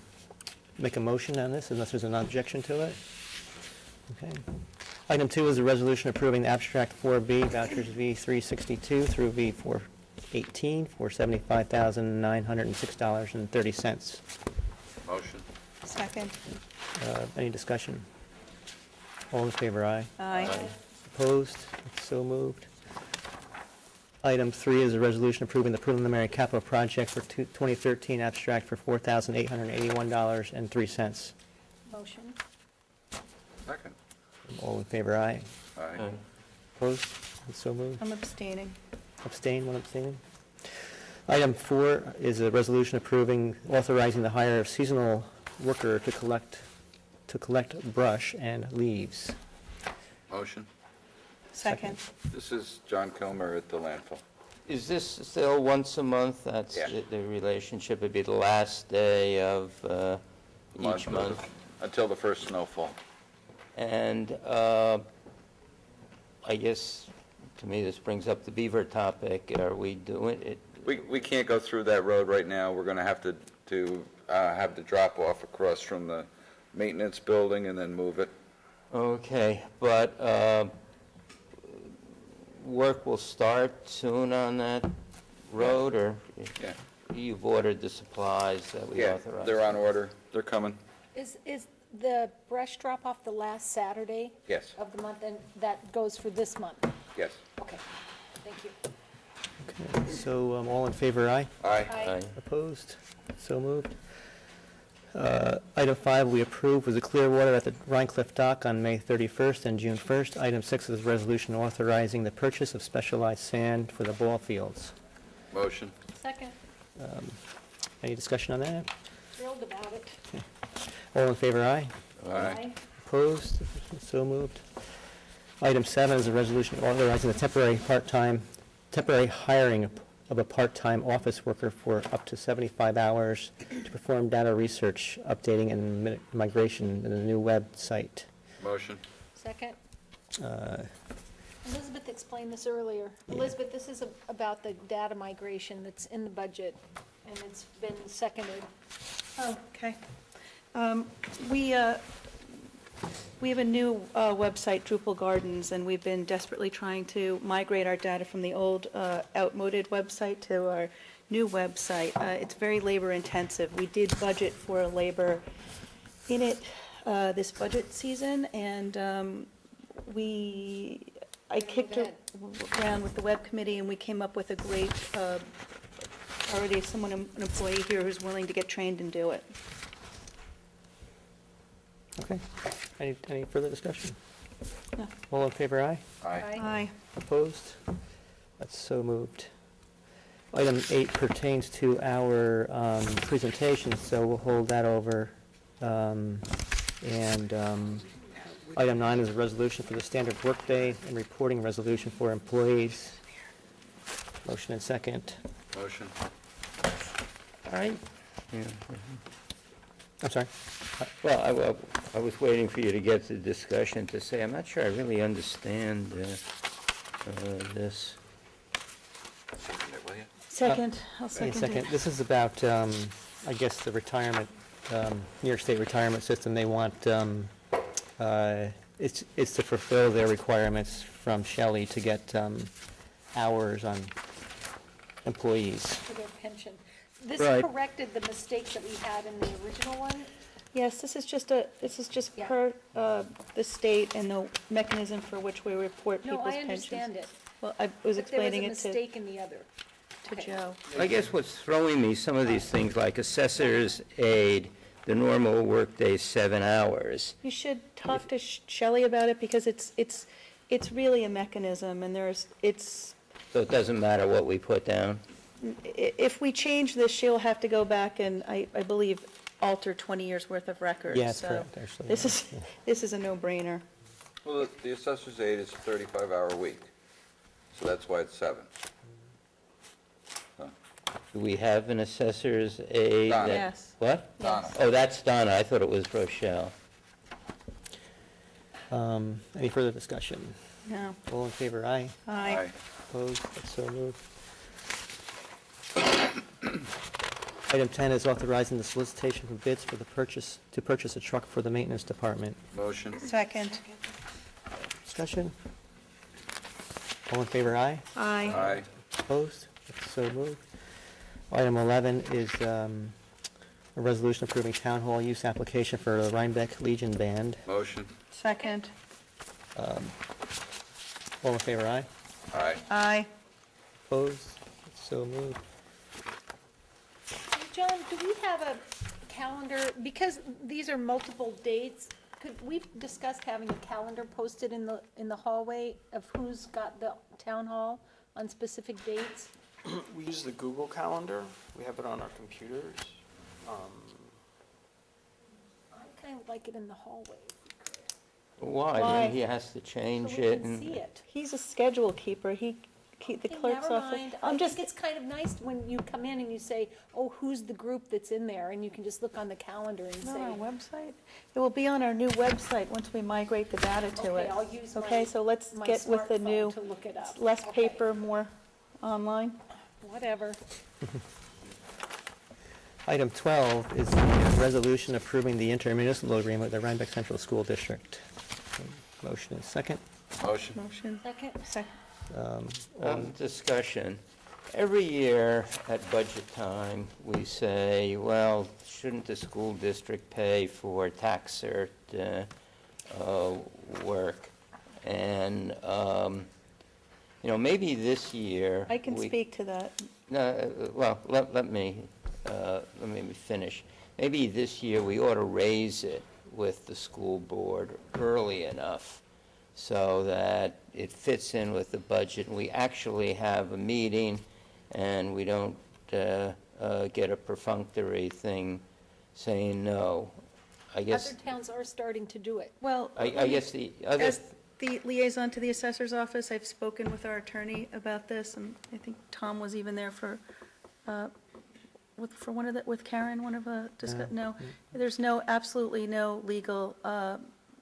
make a motion on this unless there's an objection to it? Okay. Item 2 is a resolution approving the abstract 4B vouchers V362 through V418 for $75,906.30. Motion. Second. Any discussion? All in favor, aye. Aye. Opposed? So moved. Item 3 is a resolution approving the preliminary capital project for 2013 abstract for $4,881.03. Motion. Second. All in favor, aye. Aye. Opposed? So moved. I'm abstaining. Abstain, one abstaining. Item 4 is a resolution approving, authorizing the hire of seasonal worker to collect brush and leaves. Motion. Second. This is John Kilmer at the landfill. Is this still once a month? That's Yeah. the relationship. It'd be the last day of each month. Until the first snowfall. And I guess, to me, this brings up the beaver topic. Are we doing it? We can't go through that road right now. We're going to have to have the drop-off across from the maintenance building and then move it. Okay, but work will start soon on that road, or Yeah. you've ordered the supplies that we Yeah, authorized? they're on order. They're coming. Is the brush drop-off the last Saturday Yes, of the month, and that goes for this month? yes. Okay, thank you. Okay, so all in favor, aye. Aye. Aye. Opposed? So moved. Item 5 we approve was the clear water at the Rhinecliff dock on May 31st and June 1st. Item 6 is a resolution authorizing the purchase of specialized sand for the ball fields. Motion. Second, Any discussion on that? thrilled about it. All in favor, aye. Aye. Opposed? So moved. Item 7 is a resolution authorizing the temporary hiring of a part-time office worker for up to 75 hours to perform data research, updating, and migration in the new website. Motion. Second, Uh, Elizabeth explained this earlier. Yeah. Elizabeth, this is about the data migration that's in the budget, and it's been seconded. Oh, okay. We We have a new website, Drupal Gardens, and we've been desperately trying to migrate our data from the old outmoded website to our new website. It's very labor-intensive. We did budget for labor in it this budget season, and I kicked around with the web committee, and we came up with a great, already an employee here who's willing to get trained and do it. Okay. Any further discussion? No. All in favor, aye? Aye. Opposed? That's so moved. Item 8 pertains to our presentation, so we'll hold that over. Item 9 is a resolution for the standard workday and reporting resolution for employees. Motion and second. Motion. All right. Yeah. I'm sorry. Well, I was waiting for you to get to the discussion to say, I'm not sure I really understand this. Second, I'll Wait a second second. it. This is about, I guess, the retirement, New York State retirement system. They want, it's to fulfill their requirements from Shelley to get hours on employees. For their pension. This Right. corrected the mistake that we had in the original one. Yes, this is just Yeah. per the state and the mechanism for which we report No, people's I pensions. understand it. Well, I was explaining But it there was a mistake in the other. to Joe. I guess what's throwing me, some of these things like assessor's aid, the normal workday 7 hours. You should talk to Shelley about it, because it's really a mechanism, and So it doesn't matter what we put down? if we change this, she'll have to go back and, I believe, alter 20 years' worth of records. Yeah, that's So correct, actually. This is a no-brainer. Well, the assessor's aid is a 35-hour week, so that's why it's 7. Do we have an assessor's aid? Donna. that- Yes. What? Donna. Oh, that's Donna. I thought it was Rochelle. Any further discussion? No. All in favor, aye? Aye. Opposed? That's so moved. Item 10 is authorizing the solicitation for bids for to purchase a truck for the maintenance department. Motion. Second. Discussion? All in favor, aye? Aye. Aye. Opposed? That's so moved. Item 11 is a resolution approving town hall use application for the Rhinebeck Legion Band. Motion. Second. All in favor, aye? Aye. Aye. Opposed? That's so moved. John, do we have a calendar, because these are multiple dates, could we discuss having a calendar posted in the hallway of who's got the town hall on specific dates? We use the Google Calendar. We have it on our computers. I kind of like it in the hallway. Why? Why? Then he has to change So we it. can and- see it. He's a schedule keeper. The Okay, clerk's never office. mind. I think it's kind of nice when you come in and you say, oh, who's the group that's in there? And you can just look on the calendar and Not our say, website? It will be on our new website once we migrate the data to okay, it. I'll use Okay, so let's my get with the new, smartphone to look it up. less Okay, paper, more online. Whatever. Item 12 is the resolution approving the intermunicipal agreement with the Rhinebeck Central School District. Motion is second. Motion. Motion. Second? Discussion. Every year at budget time, we say, well, shouldn't the school district pay for tax cert work? And, maybe this year. I can speak to that. Well, let me finish. Maybe this year we ought to raise it with the school board early enough so that it fits in with the budget, and we actually have a meeting, and we don't get a perfunctory thing saying no. I guess, Other towns are starting to do it. Well, I guess the other, as the liaison to the assessor's office, I've spoken with our attorney about this, and I think Tom was even there for with Karen, one of the, no, there's absolutely no legal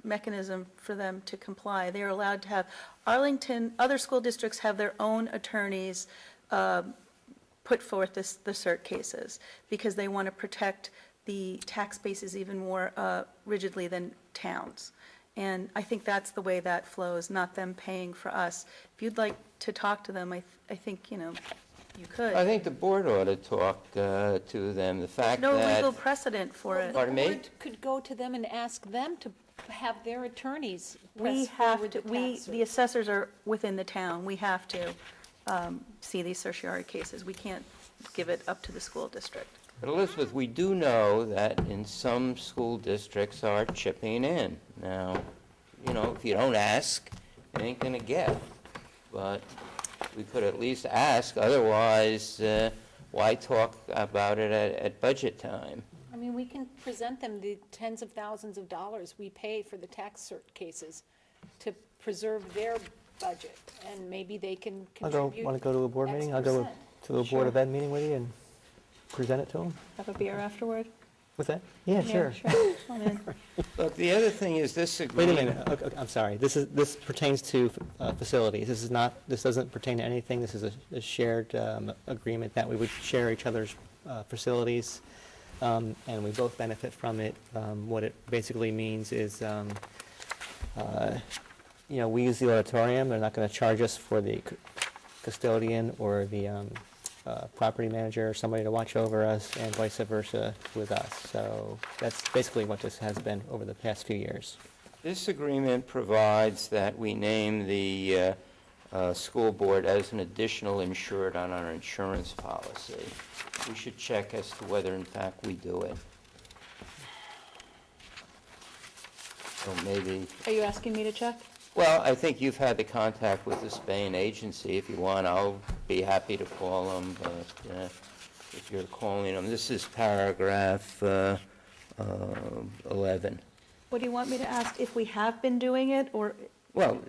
mechanism for them to comply. They are allowed to have, Arlington, other school districts have their own attorneys put forth the cert cases, because they want to protect the tax base is even more rigidly than towns. And I think that's the way that flows, not them paying for us. If you'd like to talk to them, I think, you could. I think the board ought to talk to them. The fact No that... legal precedent for it. Pardon me? The board could go to them and ask them to have their attorneys We press have forward to, the tax the assessors are within the town. We have to see these certiorari cases. We can't give it up to the school district. But Elizabeth, we do know that in some school districts are chipping in. Now, if you don't ask, you ain't gonna get. But we could at least ask, otherwise, why talk about it at budget time? I mean, we can present them the tens of thousands of dollars we pay for the tax cert cases to preserve their budget, and maybe they can contribute. Want to go to a board meeting? I'll go to a Board of Ed meeting with you and present it to them. Have a beer afterward? What's that? Yeah, sure. Come in. Look, the other thing is this Wait a agreement... minute, okay, I'm sorry. This pertains to facilities. This doesn't pertain to anything. This is a shared agreement that we would share each other's facilities, and we both benefit from it. What it basically means is, we use the auditorium. They're not going to charge us for the custodian or the property manager or somebody to watch over us, and vice versa with us. So that's basically what this has been over the past few years. This agreement provides that we name the school board as an additional insured on our insurance policy. We should check as to whether, in fact, we do it. So maybe... Are you asking me to check? Well, I think you've had the contact with the Spain agency. If you want, I'll be happy to call them, but if you're calling them, this is paragraph 11. What do you want me to ask, if we have been doing it, or? Well,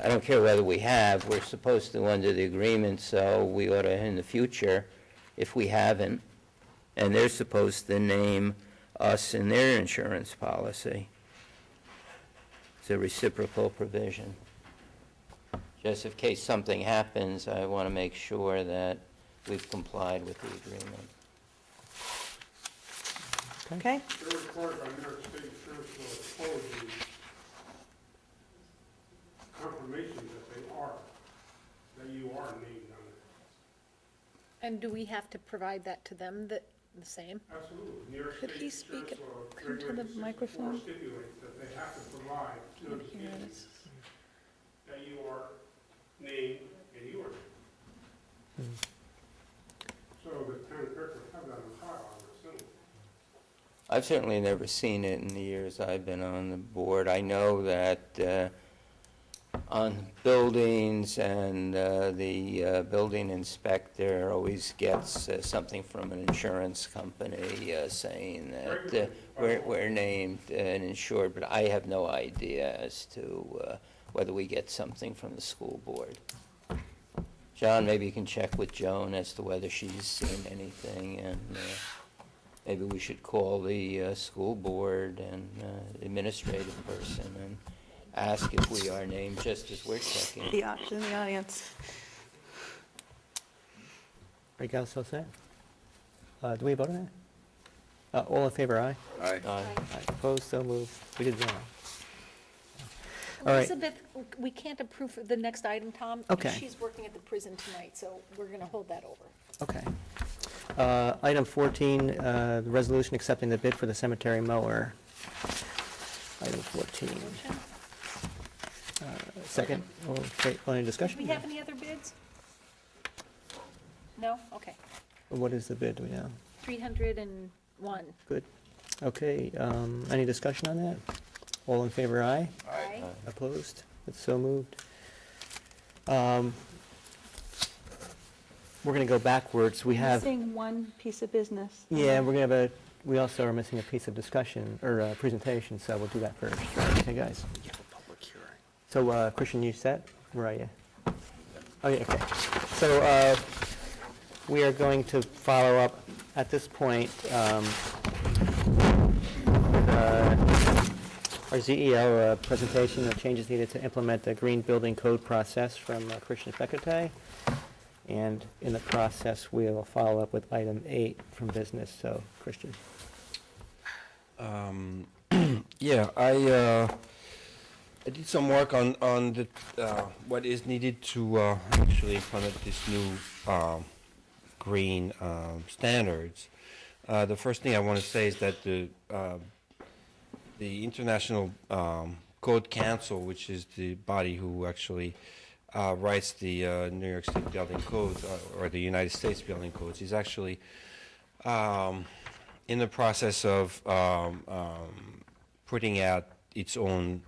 I don't care whether we have. We're supposed to under the agreement, so we ought to in the future, if we haven't, and they're supposed to name us in their insurance policy. It's a reciprocal provision. Just in case something happens, I want to make sure that we've complied with the agreement. Okay. They're required by New York State insurance law to forward the confirmation that you are named on it. And do we have to provide that to them, the same? Absolutely. New York Could State he speak insurance law, come to the Regulation 64 microphone? stipulates that they have to provide notification that you are named and you are named. So the town clerk would have that on file, I would assume. I've certainly never seen it in the years I've been on the board. I know that on buildings and the building inspector always gets something from an insurance company saying that we're named and insured, but I have no idea as to whether we get something from the school board. John, maybe you can check with Joan as to whether she's seen anything, and maybe we should call the school board and administrative person and ask if we are named just as we're checking. The option in the audience. Everybody else all set? Do we vote on that? All in favor, aye? Aye. Aye. Opposed, so moved. We did wrong. All right. Elizabeth, we can't approve the next item, Tom. Okay. She's working at the prison tonight, so we're going to hold that over. Okay. Item 14, the resolution accepting the bid for the cemetery mower. Item 14. Second. Okay, any discussion? Do we have any other bids? No? Okay. What is the bid, do we know? 301. Good. Okay, any discussion on that? All in favor, aye? Aye. Opposed? It's so moved. We're going to go backwards. We have, Missing one piece of business. yeah, we're going to have we also are missing a piece of discussion, or presentation, so we'll do that first. Okay, guys? So, Christian, you set? Where are you? Oh, yeah, okay. So, we are going to follow up at this point, our ZEO presentation of changes needed to implement the Green Building Code process from Christian Fekete. And in the process, we will follow up with item 8 from business. So, Christian. Yeah, I did some work on the, what is needed to actually implement this new green standards. The first thing I want to say is that the International Code Council, which is the body who actually writes the New York State Building Codes, or the United States Building Codes, is actually in the process of putting out its own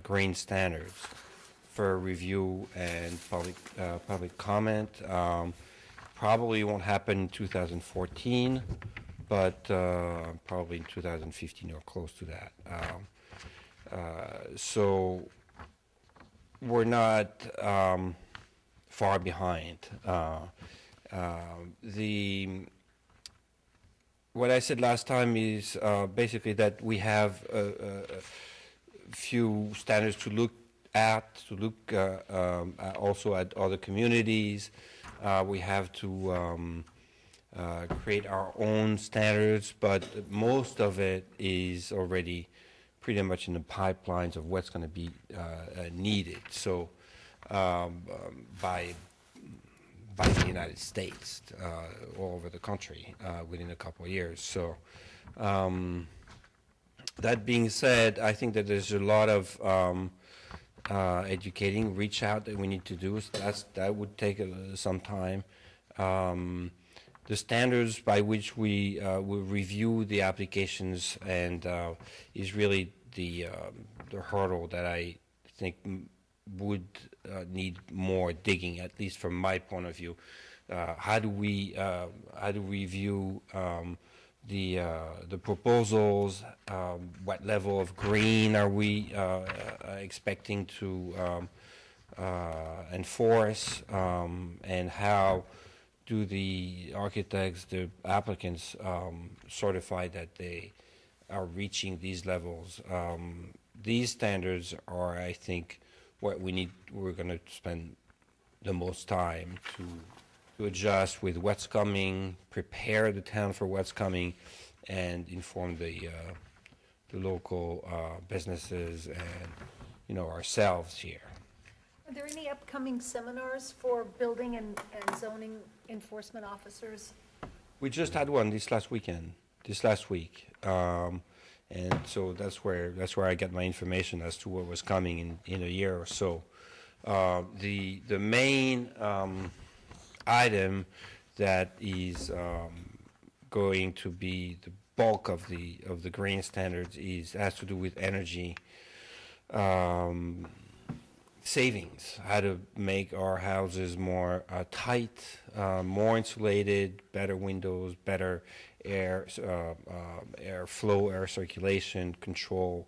green standards for review and public comment. Probably won't happen in 2014, but probably in 2015 or close to that. So we're not far behind. What I said last time is basically that we have a few standards to look at, also at other communities. We have to create our own standards, but most of it is already pretty much in the pipelines of what's going to be needed. So by the United States, all over the country, within a couple of years. So that being said, I think that there's a lot of educating, reach out that we need to do. That would take some time. The standards by which we will review the applications and is really the hurdle that I think would need more digging, at least from my point of view. How do we view the proposals? What level of green are we expecting to enforce? And how do the architects, the applicants, certify that they are reaching these levels? These standards are, I think, what we're going to spend the most time to adjust with what's coming, prepare the town for what's coming, and inform the local businesses and, ourselves here. Are there any upcoming seminars for building and zoning enforcement officers? We just had one this last week, and so that's where I get my information as to what was coming in a year or so. The main item that is going to be the bulk of the green standards has to do with energy savings, how to make our houses more tight, more insulated, better windows, better air flow, air circulation control,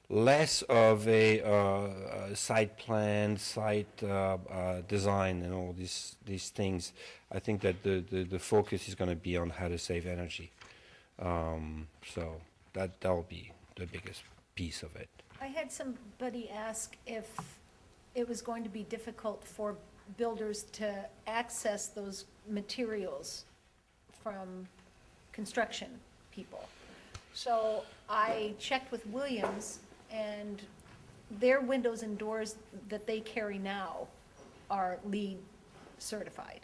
less of a site plan, site design, and all these things. I think that the focus is going to be on how to save energy. So that will be the biggest piece of it. I had somebody ask if it was going to be difficult for builders to access those materials from construction people. So I checked with Williams, and their windows and doors that they carry now are LEED certified.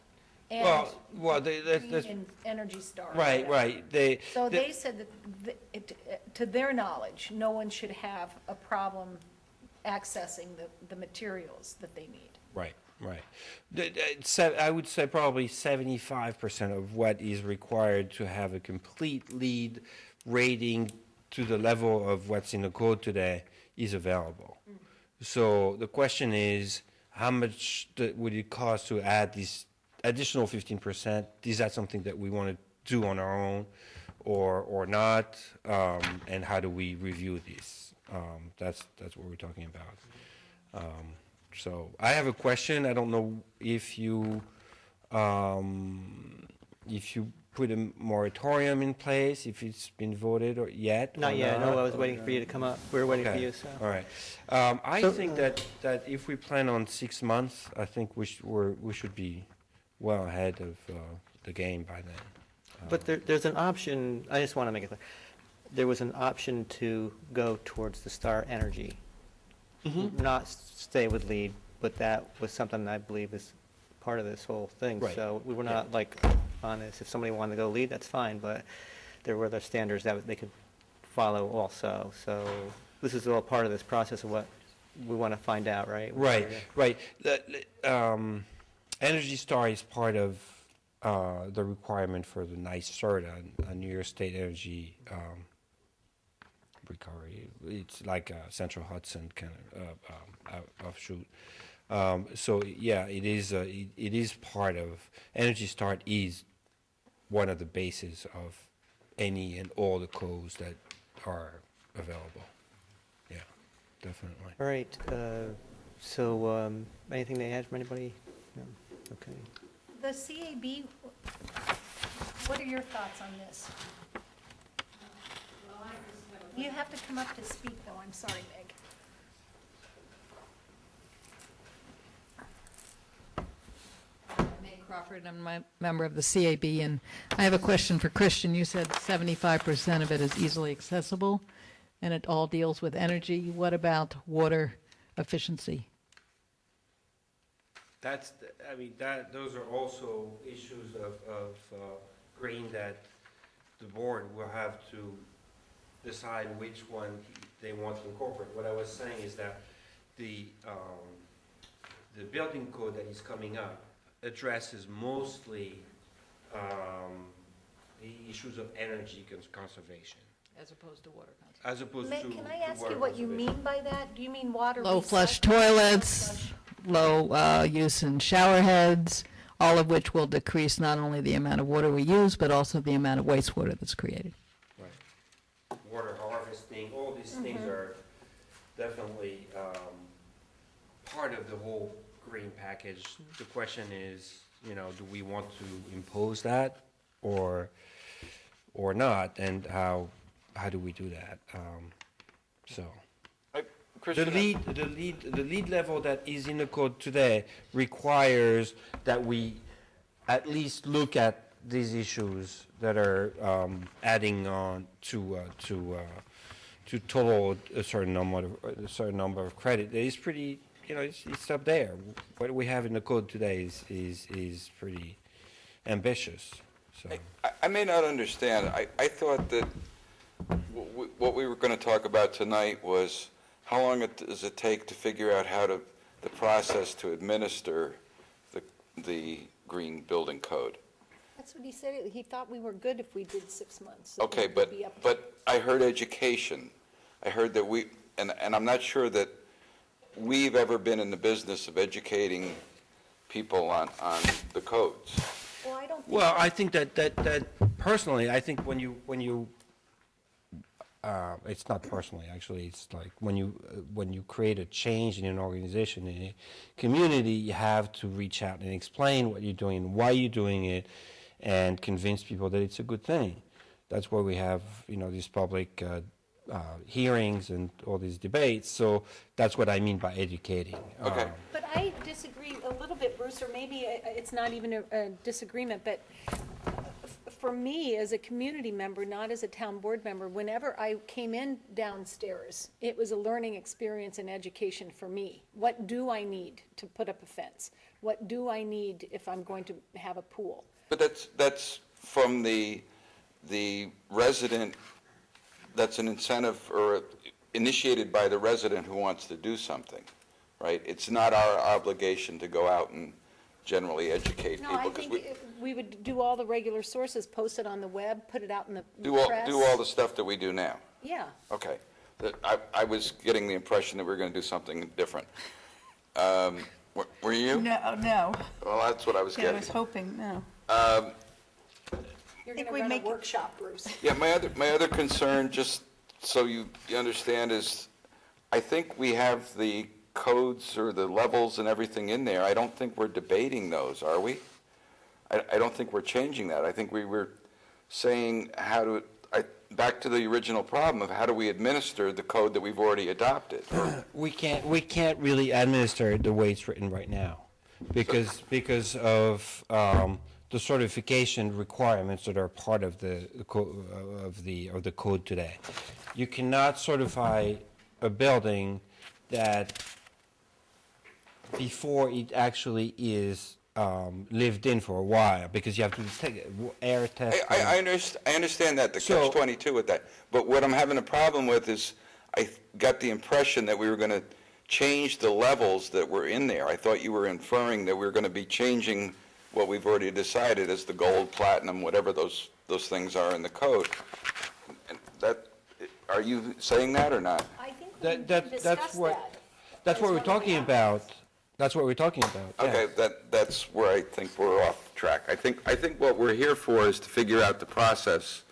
And and Energy Star. Right. They said that, to their knowledge, no one should have a problem accessing the materials that they need. Right. I would say probably 75% of what is required to have a complete LEED rating to the level of what's in the code today is available. So the question is, how much would it cost to add this additional 15%? Is that something that we want to do on our own or not? And how do we review this? That's what we're talking about. So I have a question. I don't know if you put a moratorium in place, if it's been voted or yet. Not yet. No, I was waiting for you to come up. We were waiting for you. So. All right. I think that if we plan on 6 months, I think we should be well ahead of the game by then. But there's an option. I just want to make it clear. there was an option to go towards the Star Energy. Not stay with LEED, but that was something I believe is part of this whole thing. Right. So we were not like on this, if somebody wanted to go LEED, that's fine, but there were other standards that they could follow also. So this is all part of this process of what we want to find out, right? Right, right. Energy Star is part of the requirement for the NYSERDA, a New York State Energy Recovery. It's like a Central Hudson kind of offshoot. So yeah, it is part of, Energy Star is one of the bases of any and all the codes that are available. Yeah, definitely. All right, so anything to add from anybody? No? Okay. The CAB, what are your thoughts on this? You have to come up to speak, though. I'm sorry, Meg. Meg Crawford, I'm a member of the CAB, and I have a question for Christian. You said 75% of it is easily accessible, and it all deals with energy. What about water efficiency? Those are also issues of green that the board will have to decide which one they want to incorporate. What I was saying is that the building code that is coming up addresses mostly the issues of energy conservation. As opposed to water conservation. As opposed Meg, to can I to ask water you what you conservation. mean by that? Do you mean water Low flush recycling? toilets, low use in shower heads, all of which will decrease not only the amount of water we use, but also the amount of wastewater that's created. Right. Water harvesting, all these things are definitely part of the whole green package. The question is, do we want to impose that or not, and how do we do that? Christian, The lead level that is in the code today requires that we at least look at these issues that are adding on to total a certain number of credit. It is pretty, it's up there. What we have in the code today is pretty ambitious. So I may not understand. I thought that what we were going to talk about tonight was how long does it take to figure out the process to administer the green building code? That's what he said. He thought we were good if we did 6 months. that Okay, we would be up to- but I heard education. I heard that and I'm not sure that we've ever been in the business of educating people on the codes. Well, I don't think. Well, I think that personally, I think when you it's not personally, actually, it's like when you create a change in an organization, in a community, you have to reach out and explain what you're doing, why you're doing it, and convince people that it's a good thing. That's why we have, these public hearings and all these debates. So that's what I mean by educating. Okay. But I disagree a little bit, Bruce, or maybe it's not even a disagreement, but for me, as a community member, not as a town board member, whenever I came in downstairs, it was a learning experience and education for me. What do I need to put up a fence? What do I need if I'm going to have a pool? But that's from the resident, that's an incentive or initiated by the resident who wants to do something, right? It's not our obligation to go out and generally educate people. No, I 'cause think we would do all the regular sources, post it on the web, put it out in the do press. all the stuff that we do now. Yeah. Okay. I was getting the impression that we were going to do something different. Were you? No. Well, that's what I was I getting. was hoping, no. You're think going to we'd run a make it- workshop, Bruce. Yeah, my other concern, just so you understand, is I think we have the codes or the levels and everything in there. I don't think we're debating those, are we? I don't think we're changing that. I think we were saying back to the original problem of how do we administer the code that we've already adopted? We can't really administer it the way it's written right now, because of the certification requirements that are part of the code today. You cannot certify a building that before it actually is lived in for a while, because you have to take air test. I understand that, the catch-22 with that. But what I'm having a problem with is, I got the impression that we were going to change the levels that were in there. I thought you were inferring that we were going to be changing what we've already decided as the gold, platinum, whatever those things are in the code. And that, are you saying that or not? I think we discussed that. That's what we're talking about. That's what we're talking about. Yeah. Okay, that's where I think we're off track. I think what we're here for is to figure out the process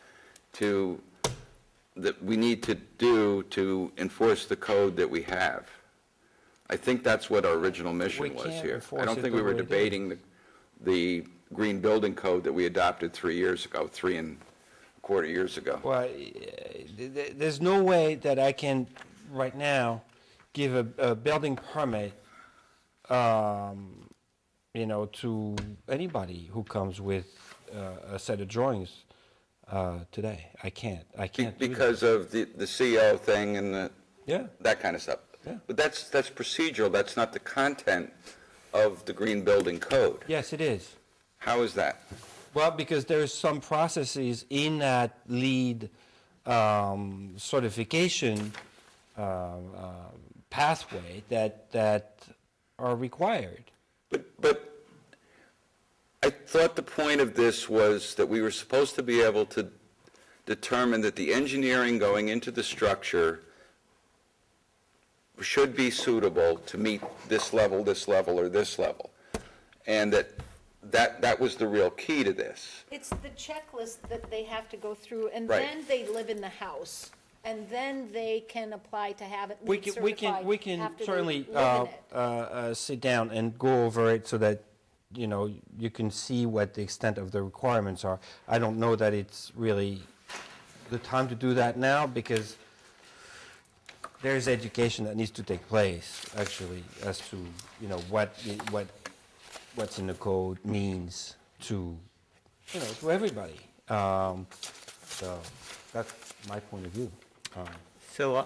that we need to do to enforce the code that we have. I think that's what our original mission was here. I don't think we were debating the green building code that we adopted 3.25 years ago. Well, there's no way that I can, right now, give a building permit, to anybody who comes with a set of drawings today. I can't do that. Because of the CO thing and that kind of stuff. Yeah. But that's procedural. That's not the content of the green building code. Yes, it is. How is that? Well, because there's some processes in that LEED certification pathway that are required. But I thought the point of this was that we were supposed to be able to determine that the engineering going into the structure should be suitable to meet this level, or this level. And that was the real key to this. It's the checklist that they have to go through, and Right. then they live in the house, and then they can apply to have it We LEED can certified after they certainly live in it. sit down and go over it so that you can see what the extent of the requirements are. I don't know that it's really the time to do that now, because there's education that needs to take place, actually, as to what's in the code means to everybody. So that's my point of view. So, I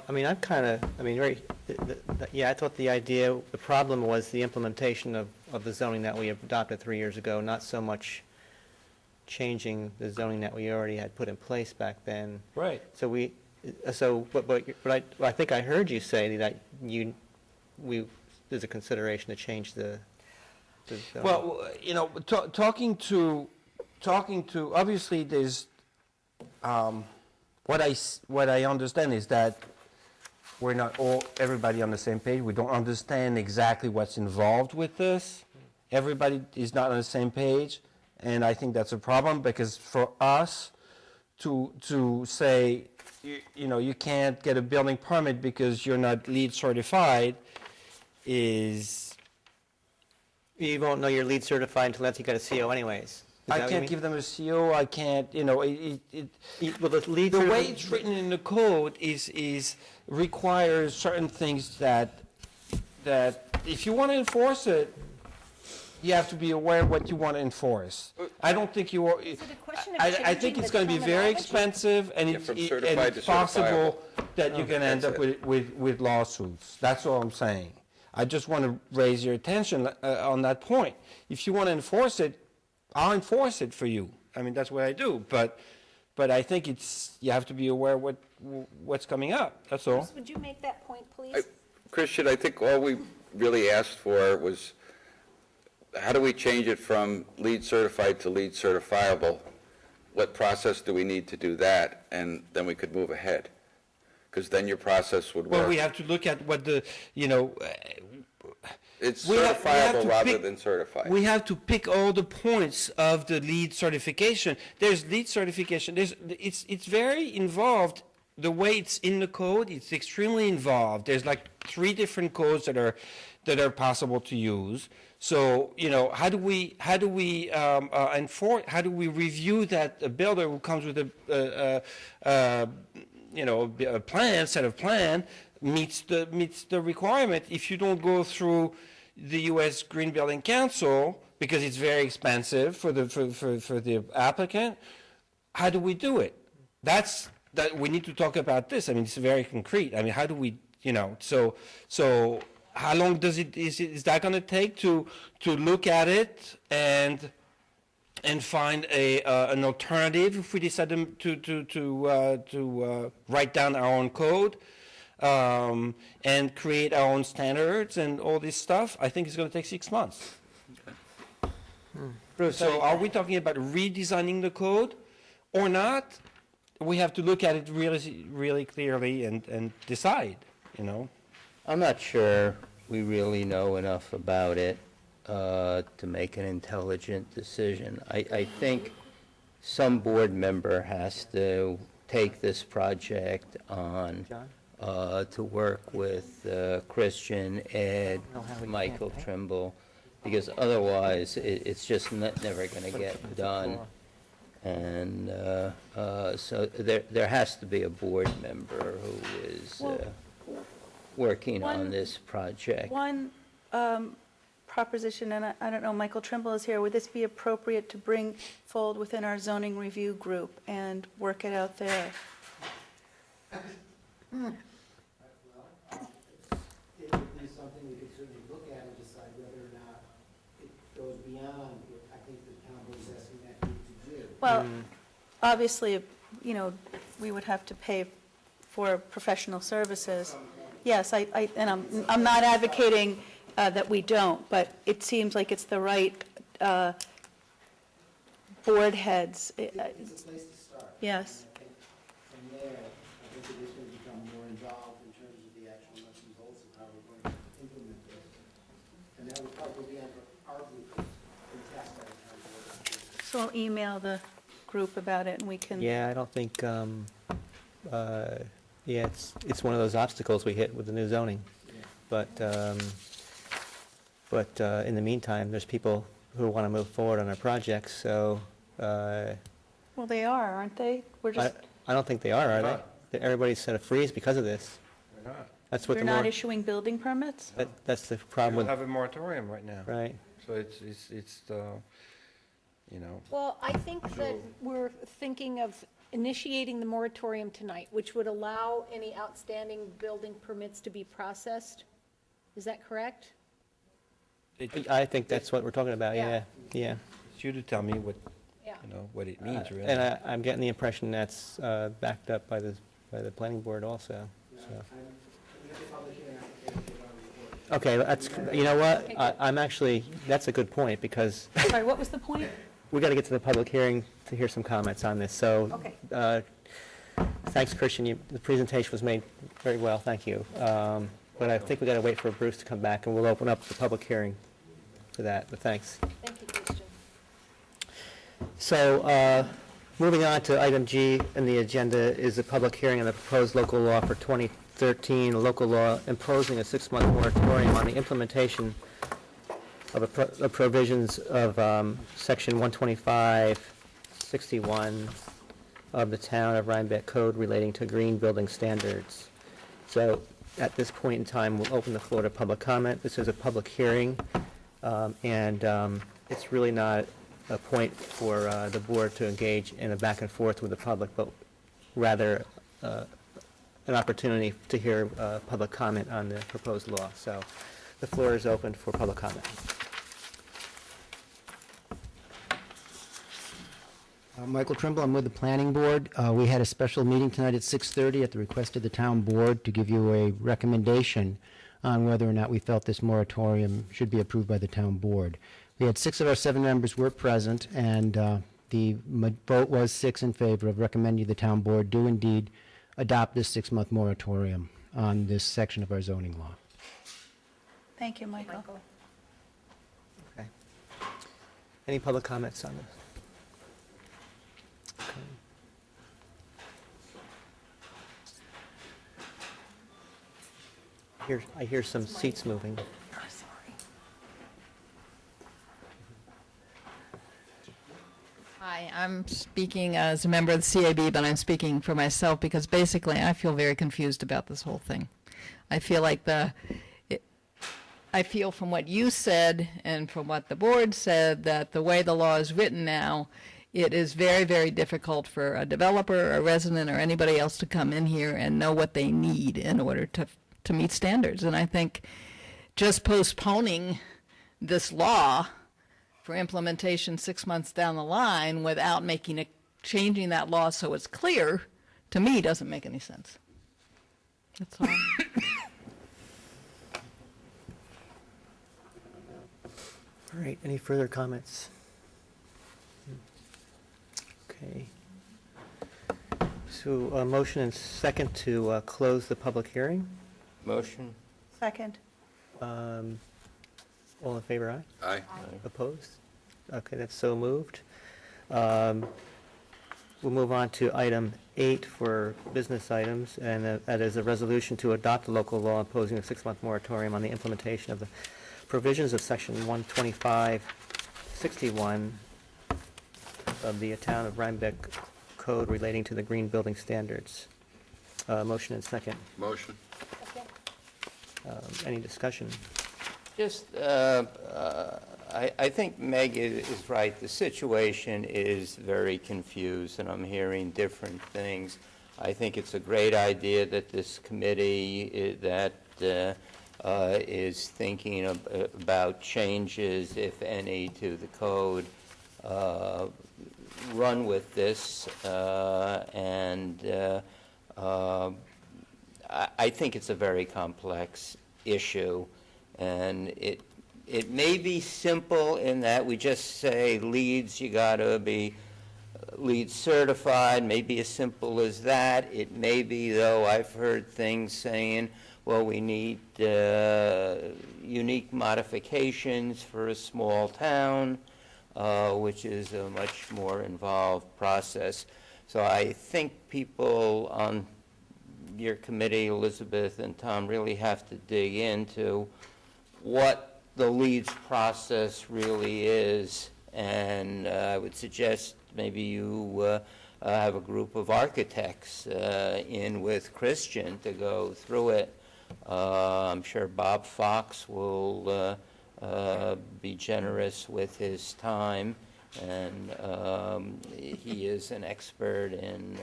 thought the problem was the implementation of the zoning that we adopted 3 years ago, not so much changing the zoning that we already had put in place back then. Right. But I think I heard you say that there's a consideration to change the zoning. Well, talking to, obviously there's, what I understand is that we're not everybody on the same page. We don't understand exactly what's involved with this. Everybody is not on the same page, and I think that's a problem, because for us to say, you can't get a building permit because you're not LEED certified is... You won't know you're LEED certified until after you got a CO anyways. I can't give them a CO, I can't, Well, the LEED the way it's written in the code requires certain things that if you want to enforce it, you have to be aware of what you want to enforce. I don't think you are. Is it a question of I think changing it's the going to be very terminology? expensive, and Yeah, from certified it's to possible that you're going to end That's up with lawsuits. That's all I'm saying. I just want to raise your attention on that point. If you want to enforce it, I'll enforce it for you. I mean, that's what I do. But I think you have to be aware of what's coming up. That's all. Bruce, would you make that point, please? Christian, I think all we really asked for was, how do we change it from LEED certified to LEED certifiable? What process do we need to do that? And then we could move ahead. Because then your process would work. Well, we have to look at what It's we have certifiable to rather pick- than certified. We have to pick all the points of the LEED certification. There's LEED certification. It's very involved. The way it's in the code, it's extremely involved. There's like 3 different codes that are possible to use. So how do we enforce? How do we review that a builder who comes with a set of plan meets the requirement? If you don't go through the U.S. Green Building Council, because it's very expensive for the applicant. How do we do it? That we need to talk about this. I mean, it's very concrete. I mean, how do we, so how long is that going to take to look at it and find an alternative if we decide to write down our own code and create our own standards and all this stuff? I think it's going to take 6 months. So are we talking about redesigning the code or not? We have to look at it really, really clearly and decide, I'm not sure we really know enough about it to make an intelligent decision. I think some board member has to take this project on to work with Christian, Ed, Michael Trimble, because otherwise it's just never going to get done. And so there has to be a board member who is working on this project. One proposition, and I don't know, Michael Trimble is here, would this be appropriate to bring forward within our zoning review group and work it out there? It would be something we could certainly look at and decide whether or not it goes beyond what I think the town board is asking that group to do. Well, obviously, we would have to pay for professional services. Yes, and I'm not advocating that we don't, but it seems like it's the right board heads. It's a place to start. Yes. And I think from there, I think it is going to become more involved in terms of the actual nuts and bolts of how we're going to implement this. And that would probably be under our group and task that in terms of. So I'll email the group about it, and we can. Yeah, I don't think, it's one of those obstacles we hit with the new zoning. But in the meantime, there's people who want to move forward on our projects, so. Well, they are, aren't they? We're just. I don't think they are they? Everybody's set a freeze because of this. They're not. That's what We're not issuing building permits? That's the We problem don't with, have a moratorium right now. right. So it's Well, I think that we're thinking of initiating the moratorium tonight, which would allow any outstanding building permits to be processed. Is that correct? I think that's what we're talking about, Yeah. yeah. It's you to tell me what, Yeah. what it means, really. And I'm getting the impression that's backed up by the planning board also, so. We have a public hearing application on the report. Okay, that's, you know what, I'm actually, that's a good point, because Sorry, what was the point? we got to get to the public hearing to hear some comments on this, so. Okay. Thanks, Christian, the presentation was made very well, thank you. But I think we got to wait for Bruce to come back, and we'll open up the public hearing for that, but thanks. Thank you, Christian. So, moving on to item G in the agenda is a public hearing on the proposed local law for 2013, a local law imposing a 6-month moratorium on the implementation of the provisions of Section 125-61 of the Town of Rhinebeck Code relating to green building standards. So, at this point in time, we'll open the floor to public comment. This is a public hearing, and it's really not a point for the board to engage in a back and forth with the public, but rather an opportunity to hear public comment on the proposed law. So the floor is open for public comment. Michael Trimble, I'm with the Planning Board. We had a special meeting tonight at 6:30 at the request of the town board to give you a recommendation on whether or not we felt this moratorium should be approved by the town board. We had 6 of our 7 members were present, and the vote was 6 in favor of recommending the town board do indeed adopt this 6-month moratorium on this section of our zoning law. Thank you, Michael. Okay. Any public comments on this? Okay. I hear some seats moving. Hi, I'm speaking as a member of the CAB, but I'm speaking for myself because basically I feel very confused about this whole thing. I feel like I feel from what you said and from what the board said, that the way the law is written now, it is very, very difficult for a developer, a resident, or anybody else to come in here and know what they need in order to meet standards. And I think just postponing this law for implementation 6 months down the line without changing that law so it's clear, to me, doesn't make any sense. That's all. All right, any further comments? Okay. So a motion and second to close the public hearing. Motion? Second. All in favor, aye? Aye. Opposed? Okay, that's so moved. We'll move on to item 8 for business items, and that is a resolution to adopt a local law imposing a 6-month moratorium on the implementation of the provisions of Section 125-61 of the Town of Rhinebeck Code relating to the green building standards. Motion and second. Motion. Any discussion? Just, I think Meg is right. The situation is very confused, and I'm hearing different things. I think it's a great idea that this committee is thinking about changes, if any, to the code, run with this, and I think it's a very complex issue, and it may be simple in that we just say LEEDs, you got to be LEED certified, maybe as simple as that. It may be, though, I've heard things saying, well, we need unique modifications for a small town, which is a much more involved process. So I think people on your committee, Elizabeth and Tom, really have to dig into what the LEEDs process really is, and I would suggest maybe you have a group of architects in with Christian to go through it. I'm sure Bob Fox will be generous with his time, and he is an expert in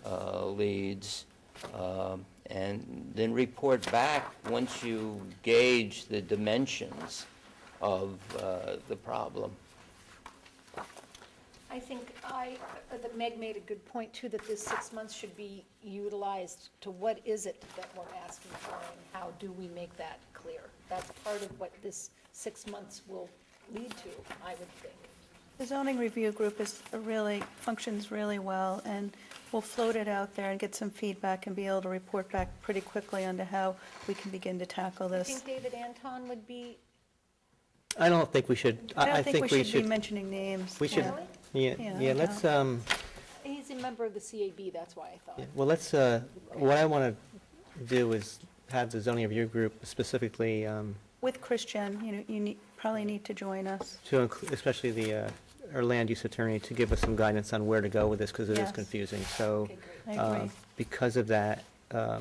LEEDs. And then report back once you gauge the dimensions of the problem. I think that Meg made a good point, too, that this 6 months should be utilized to what is it that we're asking for, and how do we make that clear? That's part of what this 6 months will lead to, I would think. The zoning review group functions really well, and we'll float it out there and get some feedback and be able to report back pretty quickly onto how we can begin to tackle I this. think David Anton would be, I don't think we should. I don't think we should be mentioning names. We should. Really? Yeah, let's, he's a member of the CAB, that's why I thought. well, let's, what I want to do is have the zoning review group specifically, With Christian, you probably need to join us. to include, especially our land use attorney, to give us some guidance on where to go with this, because it is Yes. confusing. So, I agree. because of that, I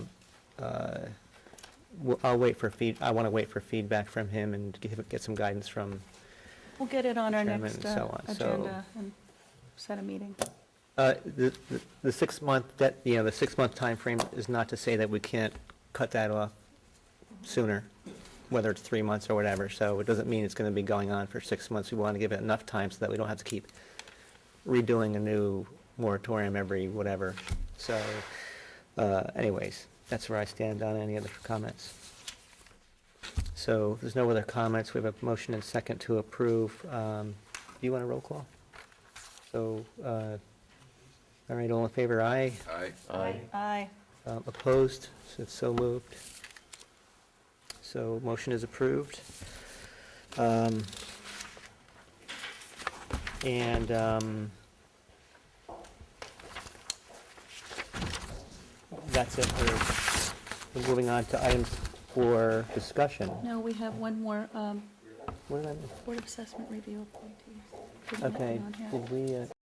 want to wait for feedback from him and get some guidance from, We'll get it on our Chairman next and so on, so- agenda and set a meeting. the 6-month, the 6-month timeframe is not to say that we can't cut that off sooner, whether it's 3 months or whatever. So it doesn't mean it's going to be going on for 6 months. We want to give it enough time so that we don't have to keep redoing a new moratorium every whatever. So anyways, that's where I stand on any other comments. So if there's no other comments, we have a motion and second to approve. Do you want a roll call? So, all right, all in favor, aye. Aye. Aye. Opposed? So it's so moved. So motion is approved. And that's it. We're moving on to items for discussion. No, we have one more, What did I miss? Board of Assessment Review appointees. Did we have Okay, them on here? did we?